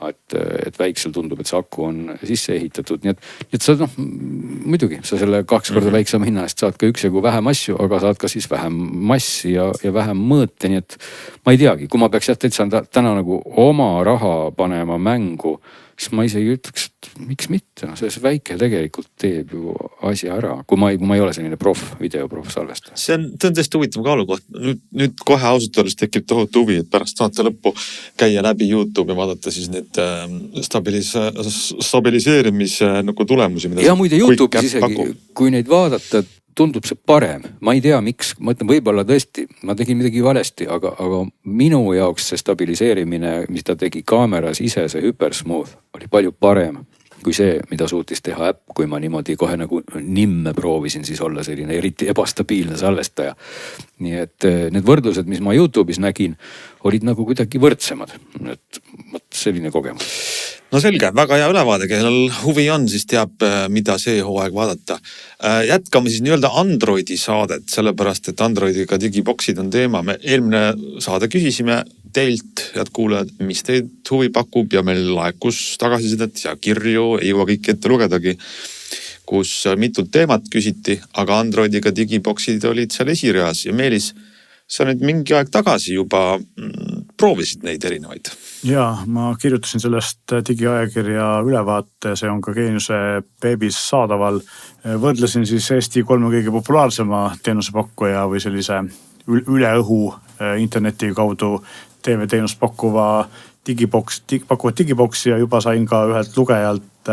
[SPEAKER 2] et väiksel tundub, et see aku on sisse ehitatud, nii et sa muidugi sa selle 2 korda väiksema hinna eest saad ka üksjagu vähem asju, aga saad ka siis vähem massi ja vähem mõõte, nii et ma ei teagi, kui ma peaks täitsa täna nagu oma raha panema mängu, siis ma isegi ütleks, et miks mitte, see väike tegelikult teeb ju asja ära, kui ma ei ole selline videoproff salvestaja.
[SPEAKER 1] See on tõesti huvitav kaalukoht. Nüüd kohe ausalt öeldes tekib tohutu huvi, et pärast saate lõppu käia läbi YouTube ja vaadata siis need stabiliseerimise nagu tulemusi.
[SPEAKER 2] Ja muide YouTube'is isegi, kui neid vaadata, tundub see parem. Ma ei tea, miks. Ma ütlen, võib-olla tõesti, ma tegin midagi valesti, aga minu jaoks see stabiliseerimine, mis ta tegi kaameras ise, see Hypersmooth, oli palju parem kui see, mida suutis teha äpp, kui ma niimoodi kohe nagu nimme proovisin siis olla selline eriti ebastabiilne salvestaja. Nii et need võrdlused, mis ma YouTube'is nägin, olid nagu kuidagi võrdsemad. Et selline kogemus.
[SPEAKER 1] No selge, väga hea ülevaade, kellel huvi on, siis teab, mida see hooaeg vaadata. Jätkame siis nii-öelda Androidi saadet, sellepärast, et Androidiga digiboksid on teema. Me eelmine saade küsisime teilt, head kuulajad, mis teid huvi pakub ja meil laekus tagasisidet ja kirju, ei jõua kõik ette lugedagi, kus mitut teemat küsiti, aga Androidiga digiboksid olid seal esireas ja Meelis, sa nüüd mingi aeg tagasi juba proovisid neid erinevaid.
[SPEAKER 3] Ja, ma kirjutasin sellest digiajakirja ülevaate, see on ka Geeniuse veebis saadaval. Võrdlesin siis Eesti 3 kõige populaarsema teenusepakkuja või sellise üle õhu interneti kaudu TV-teenust pakkuva digiboksi ja juba sain ka ühelt lugejalt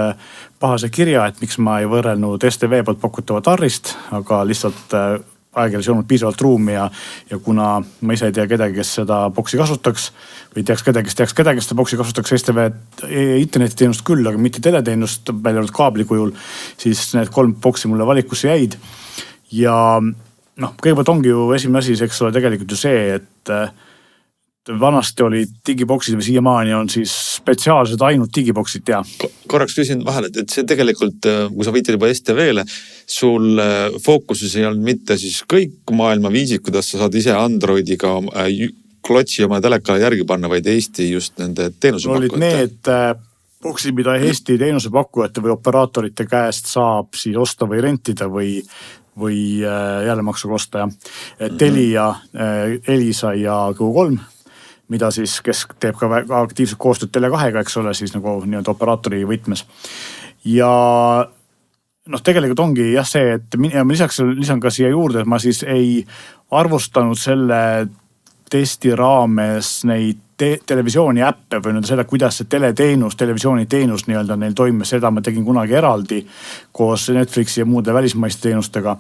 [SPEAKER 3] pahase kirja, et miks ma ei võrrelnud STV poolt pakutavat Arrist, aga lihtsalt ajakirjas ei olnud piisavalt ruumi ja kuna ma ise ei tea kedagi, kes seda boksi kasutaks või teaks kedagi, kes seda boksi kasutaks STV internetiteenust küll, aga mitte teleteenust välja olnud kaabli kujul, siis need 3 boksi mulle valikusse jäid. Ja kõigepealt ongi ju esimene asi, eks ole tegelikult ju see, et vanasti oli digiboksid või siiamaani on siis spetsiaalsed ainult digiboksid, ja.
[SPEAKER 1] Korraks küsin vahele, et see tegelikult, kui sa viitad juba STV-le, sul fookuses ei olnud mitte siis kõik maailma viisid, kuidas sa saad ise Androidiga klotsi oma telekale järgi panna, vaid Eesti just nende teenusepakkujate. Olid
[SPEAKER 3] need boksid, mida Eesti teenusepakkujate või operaatorite käest saab siis osta või rentida või jälle maksuga osta. Telia, Elisa ja Go3, mida siis, kes teeb ka väga aktiivselt koostööd Tele2-ga, eks ole, siis nagu nii-öelda operaatori võtmes. Ja tegelikult ongi jah see, et ma lisan ka siia juurde, et ma siis ei arvustanud selle testi raames neid televisiooni äppe või seda, kuidas see televisiooni teenus nii-öelda neil toimis, seda ma tegin kunagi eraldi koos Netflixi ja muude välismaiste teenustega.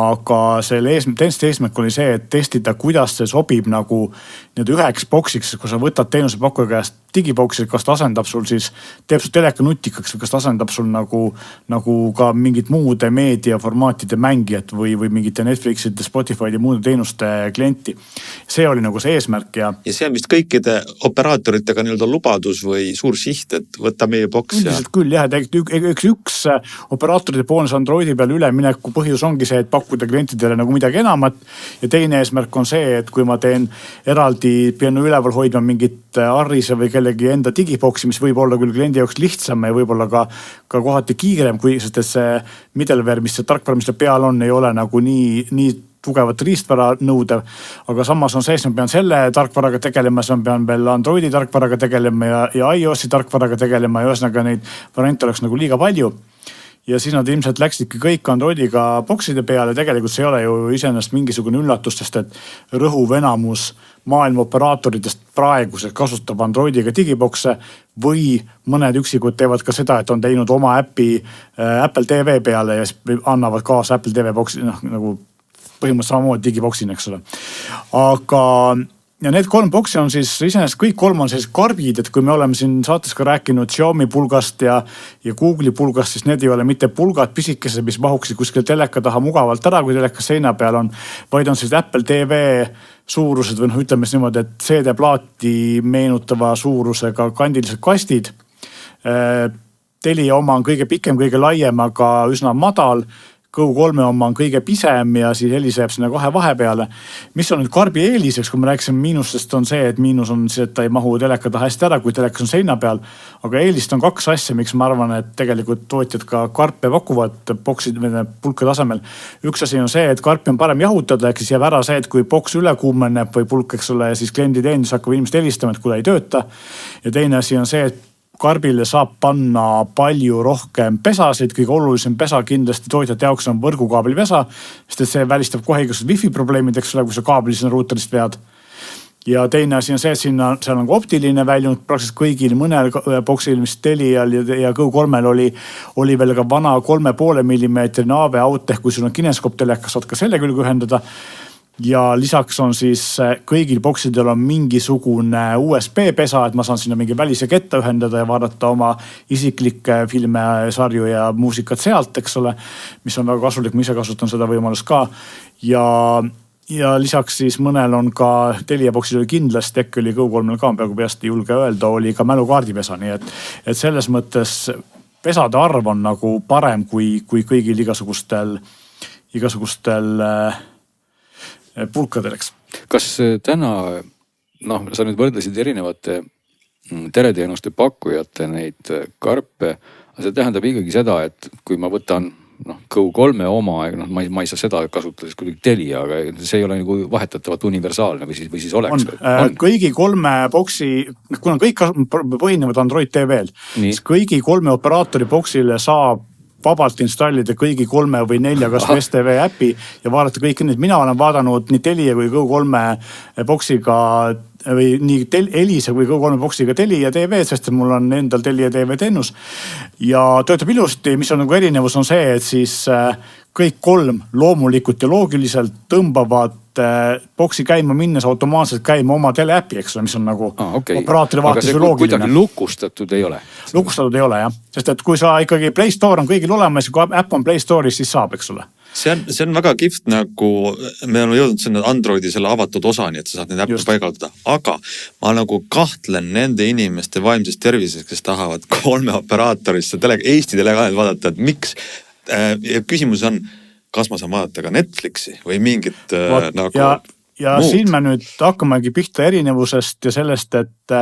[SPEAKER 3] Aga selle eesmärk oli see, et testida, kuidas see sobib nagu üheks boksiks, kui sa võtad teenusepakkuja käest digiboksi, kas ta asendab sul siis, teeb sul teleka nutikaks või kas ta asendab sul nagu ka mingid muude meediaformaatide mängijad või mingite Netflixide, Spotify'de ja muude teenuste klienti. See oli nagu see eesmärk ja
[SPEAKER 1] see on vist kõikide operaatoritega nii-öelda lubadus või suur siht, et võtta meie boks.
[SPEAKER 3] Üldiselt küll jah, üks operaatorite poolnes Androidi peal ülemineku põhjus ongi see, et pakkuda klientidele nagu midagi enamat ja teine eesmärk on see, et kui ma teen eraldi, pean üleval hoidma mingit Arrise või kellegi enda digiboksi, mis võib olla küll kliendi jaoks lihtsam ja võib olla ka kohati kiirem, sest et see middleware, mis see tarkvara, mis ta peal on, ei ole nagu nii tugevat riistvara nõudev, aga samas on see, et ma pean selle tarkvaraga tegelema, siis ma pean veel Androidi tarkvaraga tegelema ja iOS-i tarkvaraga tegelema ja ühesõnaga neid variante oleks nagu liiga palju. Ja siis nad ilmselt läksidki kõik Androidiga bokside peale, tegelikult see ei ole ju iseenesest mingisugune üllatus, sest et rõhuv enamus maailma operaatoritest praegused kasutab Androidiga digibokse või mõned üksikud teevad ka seda, et on teinud oma äppi Apple TV peale ja annavad kaasa Apple TV boksi, nagu põhimõtteliselt samamoodi digiboksina, eks ole. Aga ja need 3 boksi on siis, iseenesest kõik 3 on sellised karbid, et kui me oleme siin saates ka rääkinud Xiaomi pulgast ja Google'i pulgast, siis need ei ole mitte pulgad pisikesed, mis mahuksid kuskil teleka taha mugavalt ära, kui teleka seina peal on, vaid on sellised Apple TV suurused või ütleme siis niimoodi, et CD-plaati meenutava suurusega kandilised kastid. Telia oma on kõige pikem, kõige laiem, aga üsna madal. Go3 oma on kõige pisem ja siis Elisa jääb sinna kahe vahepeale. Mis on nüüd karbi eeliseks, kui me rääkisime miinustest, on see, et miinus on see, et ta ei mahu teleka taha hästi ära, kui telekas on seina peal. Aga eelist on kaks asja, miks ma arvan, et tegelikult tootjad ka karpe pakuvad boksid või pulka tasemel. Üks asi on see, et karpi on parem jahutada, ehk siis jääb ära see, et kui boks üle kuumeneb või pulk, eks ole, ja siis kliendi teenindus hakkab inimest helistama, et kui ta ei tööta. Ja teine asi on see, et karbile saab panna palju rohkem pesasid, kõige olulisem pesa kindlasti tootjate jaoks on võrgukaabli pesa, sest et see välistab kohe igasugused wifi probleemid, eks ole, kui sa kaabli sinna ruuterist vead. Ja teine asi on see, et seal on optiline väljund praktiliselt kõigil, mõnel boksil, mis Telial ja Go3-l oli veel ka vana 3,5 mm AV out, ehk kui sul on kineskoop telekas, saad ka selle külge ühendada. Ja lisaks on siis kõigil boksidel on mingisugune USB pesa, et ma saan sinna mingi välise ketta ühendada ja vaadata oma isiklikke filme, sarju ja muusikat sealt, eks ole, mis on väga kasulik, ma ise kasutan seda võimalust ka. Ja lisaks siis mõnel on ka Telia boksil oli kindlasti, äkki oli Go3-l ka, peaaegu peast ei julge öelda, oli ka mälukaardipesa, nii et selles mõttes pesade arv on nagu parem kui kõigil igasugustel pulkadel, eks.
[SPEAKER 2] Kas täna, sa nüüd võrdlesid erinevate teleteenuste pakkujate neid karpe, aga see tähendab ikkagi seda, et kui ma võtan Go3 oma, ma ei saa seda kasutades kuidagi Telia, aga see ei ole nagu vahetatavalt universaalne või siis oleks?
[SPEAKER 3] Kõigi 3 boksi, kuna kõik põhinevad Android TV-l, siis kõigi 3 operaatori boksile saab vabalt installida kõigi 3 või 4 kas STV äpi ja vaadata kõiki neid. Mina olen vaadanud nii Telia kui Go3 boksiga või nii Elisa kui Go3 boksiga Telia TV, sest mul on endal Telia TV teenus ja töötab ilusti. Mis on nagu erinevus on see, et siis kõik 3 loomulikult ja loogiliselt tõmbavad boksi käima minnes automaatselt käima oma teleäpi, eks ole, mis on nagu operaatori vaates loogiline.
[SPEAKER 2] Aga see kuidagi lukustatud ei ole?
[SPEAKER 3] Lukustatud ei ole, jah. Sest et kui sa ikkagi Play Store on kõigil olemas ja kui äpp on Play Store'is, siis saab, eks ole.
[SPEAKER 1] See on väga kihvt, nagu me oleme jõudnud sinna Androidi selle avatud osani, et sa saad neid äppe paigaldada. Aga ma nagu kahtlen nende inimeste vaimses tervises, kes tahavad 3 operaatorisse Eesti telekanalid vaadata, et miks. Küsimus on, kas ma saan vaadata ka Netflixi või mingit nagu
[SPEAKER 3] ja muud. Siin me nüüd hakkamegi pihta erinevusest ja sellest, et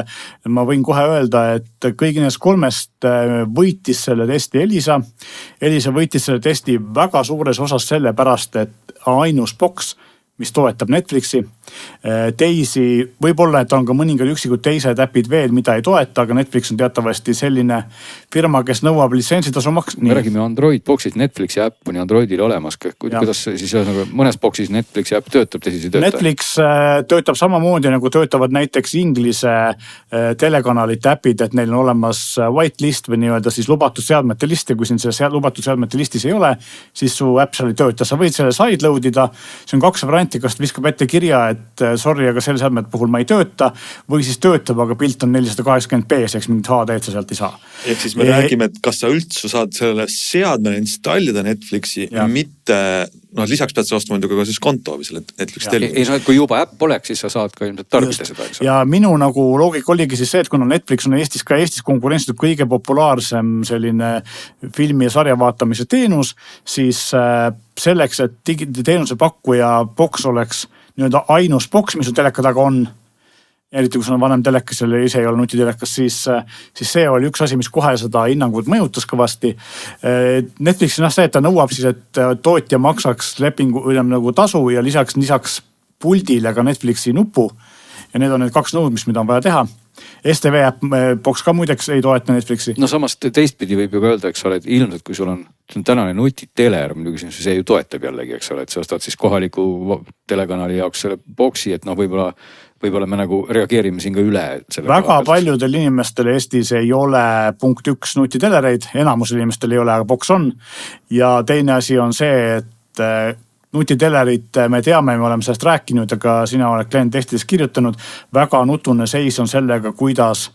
[SPEAKER 3] ma võin kohe öelda, et kõigi neist 3 võitis selle testi Elisa. Elisa võitis selle testi väga suures osas selle pärast, et ainus boks, mis toetab Netflixi. Teisi, võib-olla, et on ka mõningad üksikud teised äpid veel, mida ei toeta, aga Netflix on teatavasti selline firma, kes nõuab litsentsitasu maks.
[SPEAKER 2] Me räägime Android boxid, Netflixi äpp on Androidil olemas. Kuidas siis mõnes boxis Netflixi äpp töötab, teisisi töötab?
[SPEAKER 3] Netflix töötab samamoodi nagu töötavad näiteks Inglise telekanalite äpid, et neil on olemas whitelist või nii-öelda siis lubatud seadmete list ja kui siin selle lubatud seadmete listis ei ole, siis su äpp seal ei tööta. Sa võid selle sideloadida, see on 2 varianti, kas viskab ette kirja, et sorry, aga selle seadmete puhul ma ei tööta või siis töötab, aga pilt on 480p, eks mingit HD-d sa sealt ei saa.
[SPEAKER 1] Ehk siis me räägime, et kas sa üldse saad selle seadmele installida Netflixi, mitte, lisaks pead sa ostma muidugi ka siis konto või selle Netflixi tellimus.
[SPEAKER 2] Kui juba äpp oleks, siis sa saad ka ilmselt tarbida seda.
[SPEAKER 3] Ja minu nagu loogika oligi siis see, et kuna Netflix on Eestis konkurentsitud kõige populaarsem selline filmi ja sarja vaatamise teenus, siis selleks, et digiteenuse pakkuja boks oleks nii-öelda ainus boks, mis on teleka taga on, eriti kui sul on vanem telekas ja ise ei ole nutitelekas, siis see oli üks asi, mis kohe seda hinnangut mõjutas kõvasti. Netflix on see, et ta nõuab siis, et tootja maksaks lepingu nagu tasu ja lisaks puldile ka Netflixi nupu. Ja need on need 2 nõudmist, mida on vaja teha. STV äpp boks ka muideks ei toeta Netflixi.
[SPEAKER 2] No samas teistpidi võib ju öelda, eks ole, et ilmselt kui sul on tänane nutiteler, muidugi see ju toetab jällegi, eks ole, et sa ostad siis kohaliku telekanali jaoks selle boksi, et võib-olla me nagu reageerime siin ka üle.
[SPEAKER 3] Väga paljudel inimestel Eestis ei ole punkt 1 nutitelereid, enamusel inimestel ei ole, aga boks on. Ja teine asi on see, et nutitelerit me teame, me oleme sellest rääkinud, aga sina oled klienditehtides kirjutanud. Väga nutune seis on sellega, kuidas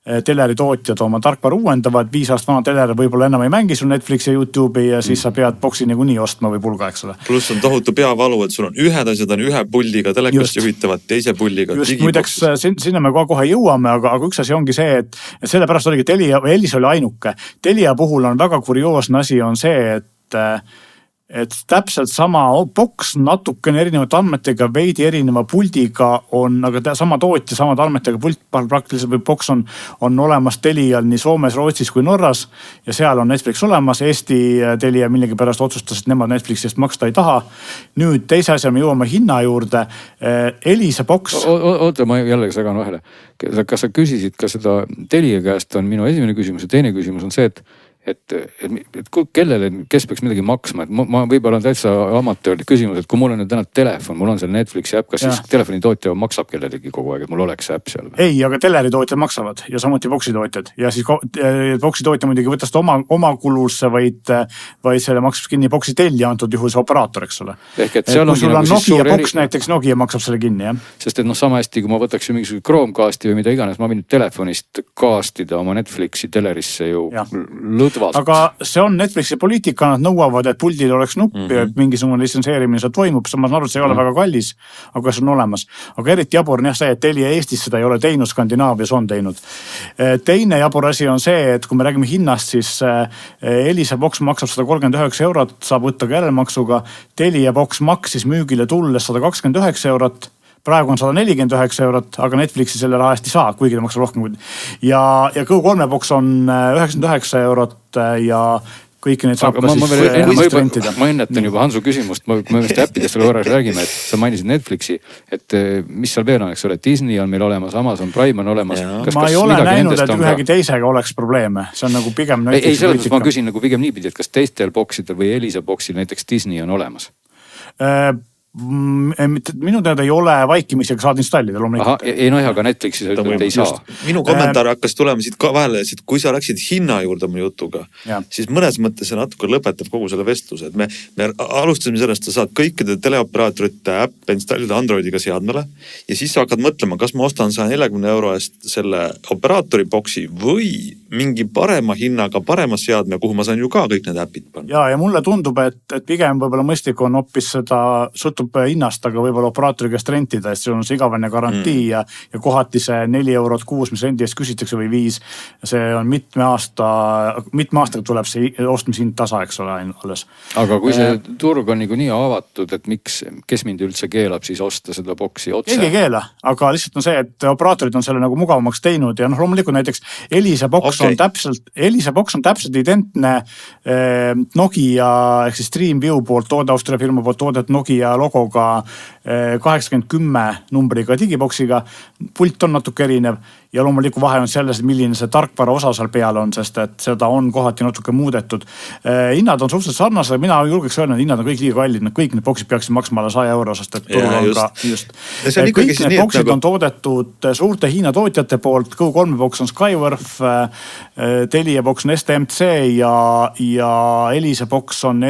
[SPEAKER 3] teleritootjad oma tarkvara uuendavad. 5 aastat vana teler võib-olla enam ei mängi sul Netflixi ja YouTube'i ja siis sa pead boksi nagu nii ostma või pulga, eks ole.
[SPEAKER 1] Pluss on tohutu peavalu, et sul on ühed asjad on ühe pulliga telekast juhitavad, teise pulliga
[SPEAKER 3] digiboksis. Muideks sinna me kohe jõuame, aga üks asi ongi see, et sellepärast oligi Telia, Elisa oli ainuke. Telia puhul on väga kurioosne asi on see, et et täpselt sama boks natukene erinevate andmetega, veidi erineva puldiga on, aga sama tootja, samad andmetega pult praktiliselt või boks on olemas Telial nii Soomes, Rootsis kui Norras ja seal on Netflix olemas. Eesti Telia millegipärast otsustas, et nemad Netflixist maksta ei taha. Nüüd teise asja me jõuame hinna juurde. Elisa boks.
[SPEAKER 2] Oota, ma jällegi segan vahele. Kas sa küsisid ka seda Telia käest, on minu esimene küsimus ja teine küsimus on see, et kellele, kes peaks midagi maksma, et ma võib-olla on täitsa amatöör küsimus, et kui mul on täna telefon, mul on seal Netflixi äpp, kas siis telefonitootja maksab kellelegi kogu aeg, et mul oleks äpp seal?
[SPEAKER 3] Ei, aga teleritootjad maksavad ja samuti boksitootjad ja siis boksitootja muidugi võtta seda oma kulusse, vaid selle maksab kinni boksi telja antud juhul see operaator, eks ole.
[SPEAKER 2] Ehk et seal
[SPEAKER 3] kui sul on Nokia boks näiteks, Nokia maksab selle kinni, jah.
[SPEAKER 2] Sest et sama hästi, kui ma võtaks mingisuguse Chromecasti või mida iganes, ma võin telefonist kaastida oma Netflixi telerisse ju
[SPEAKER 3] aga see on Netflixi poliitika, nad nõuavad, et puldil oleks nupp ja mingisugune litsenseerimine seal toimub, ma saan aru, et see ei ole väga kallis, aga see on olemas. Aga eriti jabur on jah see, et Telia Eestis seda ei ole teinud, Skandinaavias on teinud. Teine jabur asi on see, et kui me räägime hinnast, siis Elisa boks maksab 139 €, saab võtta ka järelmaksuga. Telia boks maksis müügile tulles 129 €. Praegu on 149 €, aga Netflixi selle raha hästi saa, kuigi ta maksab rohkem. Ja Go3 boks on 99 € ja kõiki neid saab ka siis rentida.
[SPEAKER 2] Ma ennetan juba Hansu küsimust, kui me vist äppidest selle korras räägime, et sa mainisid Netflixi, et mis seal veel on, eks ole, Disney on meil olemas, Amazon Prime on olemas.
[SPEAKER 3] Ma ei ole näinud, et ühegi teisega oleks probleeme, see on nagu pigem
[SPEAKER 2] Netflixi poliitika. Selles mõttes ma küsin nagu pigem niipidi, et kas teistel boksidel või Elisa boksil näiteks Disney on olemas?
[SPEAKER 3] Minu teada ei ole vaikimisi, aga saad installida loomulikult.
[SPEAKER 2] Ei noh, aga Netflixis ütleb, et ei saa.
[SPEAKER 1] Minu kommentaar hakkas tulema siit ka vahele, et kui sa läksid hinna juurde mu jutuga, siis mõnes mõttes see natuke lõpetab kogu selle vestluse. Me alustasime sellest, sa saad kõikide teleoperaatorite äpp installida Androidiga seadmele ja siis sa hakkad mõtlema, kas ma ostan 140 € eest selle operaatori boksi või mingi parema hinnaga, parema seadme, kuhu ma saan ju ka kõik need äpid panna.
[SPEAKER 3] Ja mulle tundub, et pigem võib-olla mõistlik on hoopis seda sõltub hinnast, aga võib-olla operaatori käest rentida, et see on see igavene garantii ja kohati see 4 € kuus, mis rendi eest küsitakse või 5, see on mitme aastaga tuleb see ostmishind tasa, eks ole, alles.
[SPEAKER 2] Aga kui see turg on nii avatud, et kes mind üldse keelab siis osta seda boksi otse?
[SPEAKER 3] Keegi ei keela, aga lihtsalt on see, et operaatorid on selle nagu mugavamaks teinud ja loomulikult näiteks Elisa boks on täpselt identne Nokia ehk siis Streamview poolt toode, Austria firma poolt toodet Nokia logoga 8010 numbriga digiboksiga. Pult on natuke erinev ja loomulikult vahe on selles, milline see tarkvara osa seal peal on, sest et seda on kohati natuke muudetud. Hinnad on suhteliselt sarnased, mina julgeks öelda, et hinnad on kõik liiga kallid, kõik need boksid peaksid maksma alla 100 €, sest et turul on ka just. Kõik need boksid on toodetud suurte Hiina tootjate poolt, Go3 boks on Skyworth, Telia boks on STMC ja Elisa boks on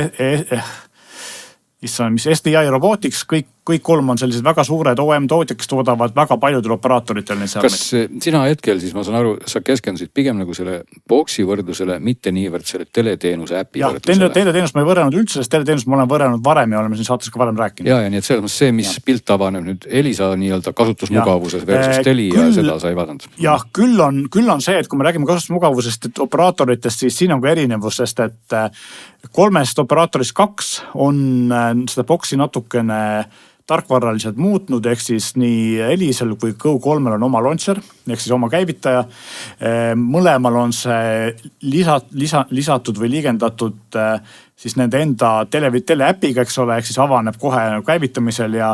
[SPEAKER 3] SDI Robotics, kõik kolm on sellised väga suured OM tootjad, kes toodavad väga paljudel operatoritel.
[SPEAKER 2] Kas sina hetkel siis, ma saan aru, sa keskendusid pigem nagu selle boksi võrdlusele, mitte niivõrd selle teleteenuse äpi võrdlusele?
[SPEAKER 3] Teleteenust ma ei võrranud üldse, sest teleteenust ma olen võrrelnud varem ja oleme siin saates ka varem rääkinud.
[SPEAKER 2] Ja nii et selles mõttes see, mis pilt avaneb nüüd Elisa nii-öelda kasutusmugavuses versus Telia, seda sa ei vaadanud.
[SPEAKER 3] Jah, küll on see, et kui me räägime kasutusmugavusest operaatoritest, siis siin on ka erinevus, sest et 3 operaatorist 2 on seda boksi natukene tarkvarraliselt muutnud, ehk siis nii Elisel kui Go3 on oma launcher, ehk siis oma käivitaja. Mõlemal on see lisatud või liigendatud siis nende enda teleäpiga, eks ole, ehk siis avaneb kohe käivitamisel ja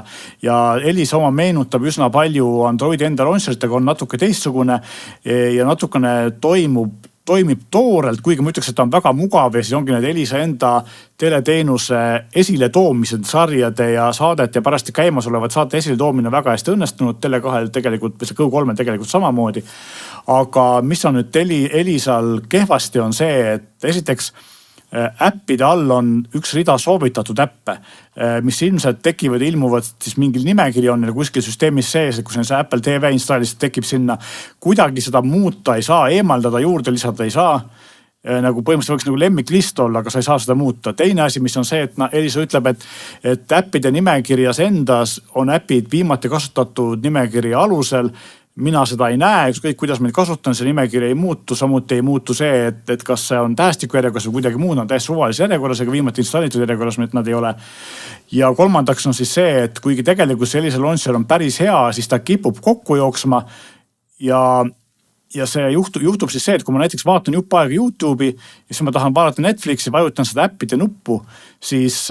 [SPEAKER 3] Elisa oma meenutab üsna palju Androidi enda launcheritega, on natuke teistsugune ja natukene toimib toorelt, kuigi ma ütleks, et ta on väga mugav ja siis ongi need Elisa enda teleteenuse esiletoomised, sarjade ja saadet ja pärast käimas olevad saate esiletoomine väga hästi õnnestunud, Tele2 tegelikult, Go3 tegelikult samamoodi. Aga mis on nüüd Elisal kehvasti on see, et esiteks äppide all on üks rida soovitatud äppe, mis ilmselt tekivad, ilmuvad siis mingil nimekiri on kuskil süsteemis sees, et kus see Apple TV installist tekib sinna. Kuidagi seda muuta ei saa, eemaldada, juurde lisada ei saa. Nagu põhimõtteliselt võiks nagu lemmiklist olla, aga sa ei saa seda muuta. Teine asi, mis on see, et Elisa ütleb, et äppide nimekirjas endas on äpid viimati kasutatud nimekirja alusel. mina seda ei näe, ükskõik kuidas ma neid kasutan, see nimekiri ei muutu, samuti ei muutu see, et kas see on tähestiku järjekorras või kuidagi muud, on täiesti suvalise järjekorras, aga viimati installitud järjekorras, et nad ei ole. Ja kolmandaks on siis see, et kuigi tegelikult sellise launcher on päris hea, siis ta kipub kokku jooksma ja see juhtub siis see, et kui ma näiteks vaatan jupp aega YouTube'i ja siis ma tahan vaadata Netflixi, vajutan seda äppide nuppu, siis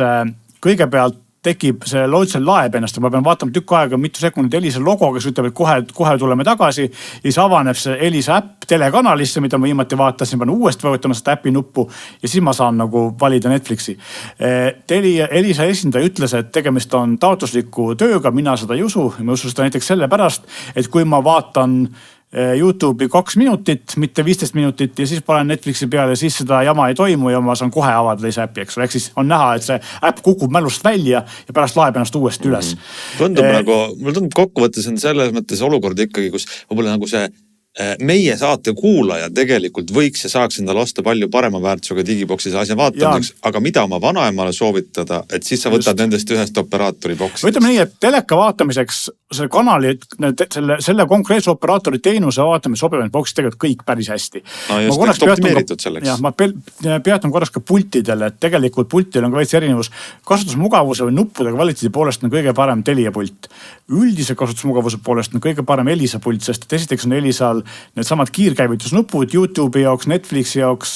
[SPEAKER 3] kõigepealt tekib see launcher laeb ennast ja ma pean vaatama tükk aega mitu sekundit Elisa logo, kes ütleb, et kohe tuleme tagasi ja siis avaneb see Elisa äpp telekanalisse, mida ma viimati vaatasin, pean uuesti vajutama seda äpi nuppu ja siis ma saan nagu valida Netflixi. Elisa esindaja ütles, et tegemist on taotlusliku tööga, mina seda ei usu ja ma usu seda näiteks sellepärast, et kui ma vaatan YouTube'i 2 minutit, mitte 15 minutit ja siis panen Netflixi peale ja siis seda jama ei toimu ja ma saan kohe avada teise äppi, eks ole. Ehk siis on näha, et see äpp kukub mälust välja ja pärast laeb ennast uuesti üles.
[SPEAKER 1] Mulle tundub kokkuvõttes on selles mõttes olukord ikkagi, kus võib-olla nagu see meie saate kuulaja tegelikult võiks ja saaks endale osta palju parema väärtusega digiboksi asja vaatamiseks, aga mida oma vanaemale soovitada, et siis sa võtad nendest ühest operaatori boksi.
[SPEAKER 3] Ütleme nii, et teleka vaatamiseks selle kanali, selle konkreetse operaatori teenuse vaatamise sobivad boksid tegelikult kõik päris hästi.
[SPEAKER 1] No just, optimeeritud selleks.
[SPEAKER 3] Ma peatun korraks ka pultidel, et tegelikult pultidel on ka veits erinevus. Kasutusmugavuse või nuppude kvaliteedi poolest on kõige parem Telia pult. Üldise kasutusmugavuse poolest on kõige parem Elisa pult, sest esiteks on Elisal need samad kiirkäivitusnupud YouTube'i jaoks, Netflixi jaoks,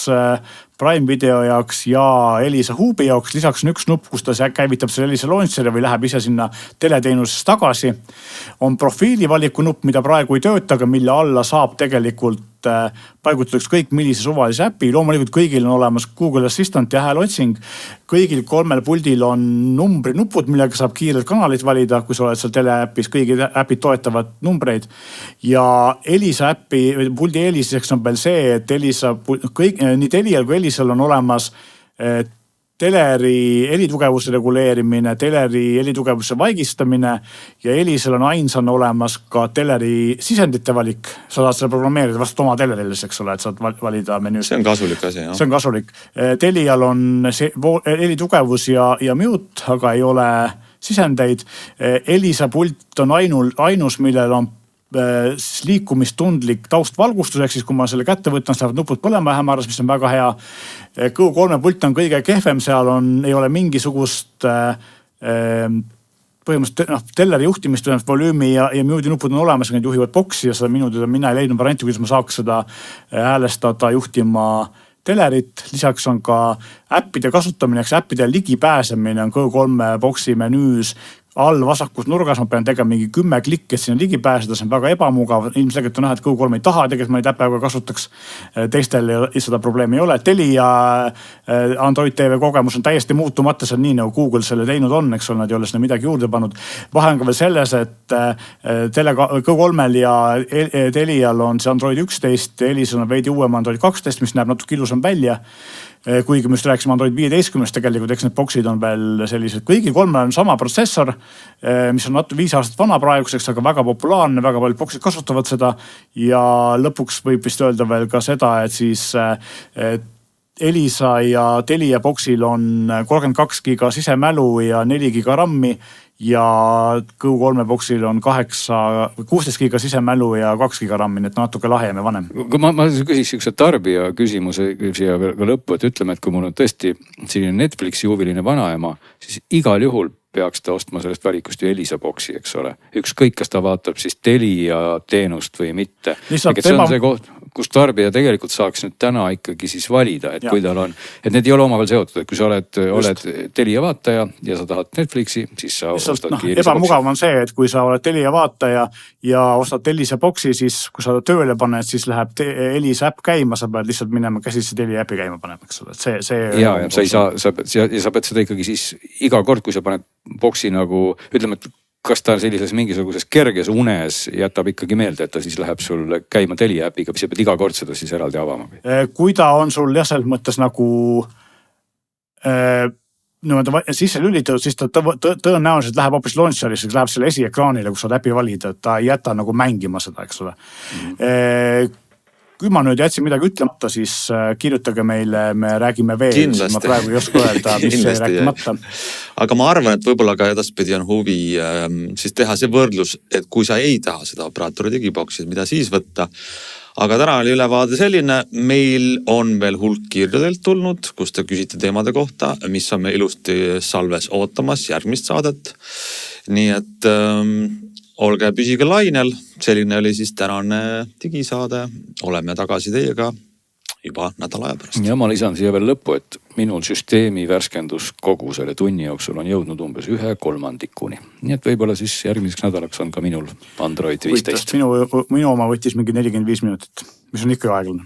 [SPEAKER 3] Prime Video jaoks ja Elisa Hubi jaoks. Lisaks on üks nupp, kus ta käivitab selle Elisa launcheri või läheb ise sinna teleteenusest tagasi. On profiilivaliku nupp, mida praegu ei tööta, aga mille alla saab tegelikult paigutada ükskõik millise suvalise äpi. Loomulikult kõigil on olemas Google Assistant ja häälotsing. Kõigil 3 puldil on numbrinupud, millega saab kiirelt kanalit valida, kui sa oled seal teleäpis. Kõigid äpid toetavad numbreid. Ja Elisa äppi, puldi Eliseks on veel see, et Elisa, nii Telial kui Elisal on olemas teleri helitugevuse reguleerimine, teleri helitugevuse vaigistamine ja Elisal on ainsana olemas ka teleri sisendite valik. Sa saad selle programmeerida vastu oma telerile, eks ole, et saad valida menüüs.
[SPEAKER 1] See on kasulik asi, jah.
[SPEAKER 3] See on kasulik. Telial on helitugevus ja mute, aga ei ole sisendeid. Elisa pult on ainus, millel on liikumistundlik taustvalgustuseks, siis kui ma selle kätte võtan, lähevad nupud põlema hämaras, mis on väga hea. Q3 pult on kõige kehvem, seal ei ole mingisugust põhimõtteliselt teleri juhtimist, volüümi ja muudi nupud on olemas, need juhivad boksi ja seda minutit mina ei leidnud varianti, kuidas ma saaks seda häälestada juhtima telerit. Lisaks on ka äppide kasutamine, äppide ligipääsemine on Q3 boksi menüüs all vasakus nurgas, ma pean tegema mingi 10 klikki, et sinna ligi pääseda, see on väga ebamugav. Ilmselgelt on näha, et Q3 ei taha, tegelikult ma neid äppe kasutaks. Teistel seda probleemi ei ole. Telia Android TV kogemus on täiesti muutumata, see on nii nagu Google selle teinud on, eks ole, nad ei ole sinna midagi juurde pannud. Vahe on ka veel selles, et Q3-l ja Telial on see Android 11, Elisal on veidi uuem Android 12, mis näeb natuke ilusam välja. Kuigi me just rääksime Android 15, tegelikult eks need boksid on veel sellised. Kõigil 3 on sama protsessor, mis on 5 aastat vana praeguseks, aga väga populaarne, väga palju boksid kasutavad seda. Ja lõpuks võib vist öelda veel ka seda, et siis Elisa ja Telia boksil on 32 giga sisemälu ja 4 giga rammi ja Q3 boksil on 16 giga sisemälu ja 2 giga rammi, et natuke lahem ja vanem.
[SPEAKER 2] Ma küsiks üks tarbija küsimuse siia ka lõppu, et ütleme, et kui mul on tõesti selline Netflixi huviline vanaema, siis igal juhul peaks ta ostma sellest valikust ju Elisa boksi, eks ole. Ükskõik, kas ta vaatab siis Telia teenust või mitte. See on see koht, kus tarbija tegelikult saaks nüüd täna ikkagi siis valida, et kui tal on, et need ei ole omavahel seotud, et kui sa oled Telia vaataja ja sa tahad Netflixi, siis sa ostadki Elisa boksi.
[SPEAKER 3] Ebamugav on see, et kui sa oled Telia vaataja ja ostad Elisa boksi, siis kui sa tööle paned, siis läheb Elisa äpp käima, sa pead lihtsalt minema käsisse Telia äppi käima panema, eks ole.
[SPEAKER 2] Ja sa ei saa, sa pead seda ikkagi siis iga kord, kui sa paned boksi nagu, ütleme, et kas ta sellises mingisuguses kerges unes jätab ikkagi meelde, et ta siis läheb sul käima Telia äpiga, või sa pead iga kord seda siis eraldi avama?
[SPEAKER 3] Kui ta on sul selles mõttes nagu sisse lülitatud, siis ta tõenäoliselt läheb hoopis launcherisse, läheb selle esiekraanile, kus saad äpi valida, et ta ei jäta nagu mängima seda, eks ole. kui ma nüüd jätsin midagi ütlemata, siis kirjutage meile, me räägime veel.
[SPEAKER 1] Kindlasti.
[SPEAKER 3] Ma praegu ei oska öelda, mis see rääkimata.
[SPEAKER 1] Aga ma arvan, et võib-olla ka edaspidi on huvi siis teha see võrdlus, et kui sa ei taha seda operaatori digiboksi, mida siis võtta. Aga täna oli ülevaade selline, meil on veel hulk kirjadelt tulnud, kus te küsite teemade kohta, mis on meil ilusti salves ootamas järgmist saadet. Nii et olge püsige lainel, selline oli siis tänane digisaade. Oleme tagasi teiega juba nädala aja pärast.
[SPEAKER 2] Ja ma lisan siia veel lõppu, et minul süsteemi värskendus kogu selle tunni jooksul on jõudnud umbes 1/3. Nii et võib-olla siis järgmiseks nädalaks on ka minul Android 15.
[SPEAKER 3] Minu oma võttis mingi 45 minutit, mis on ikka aeglane.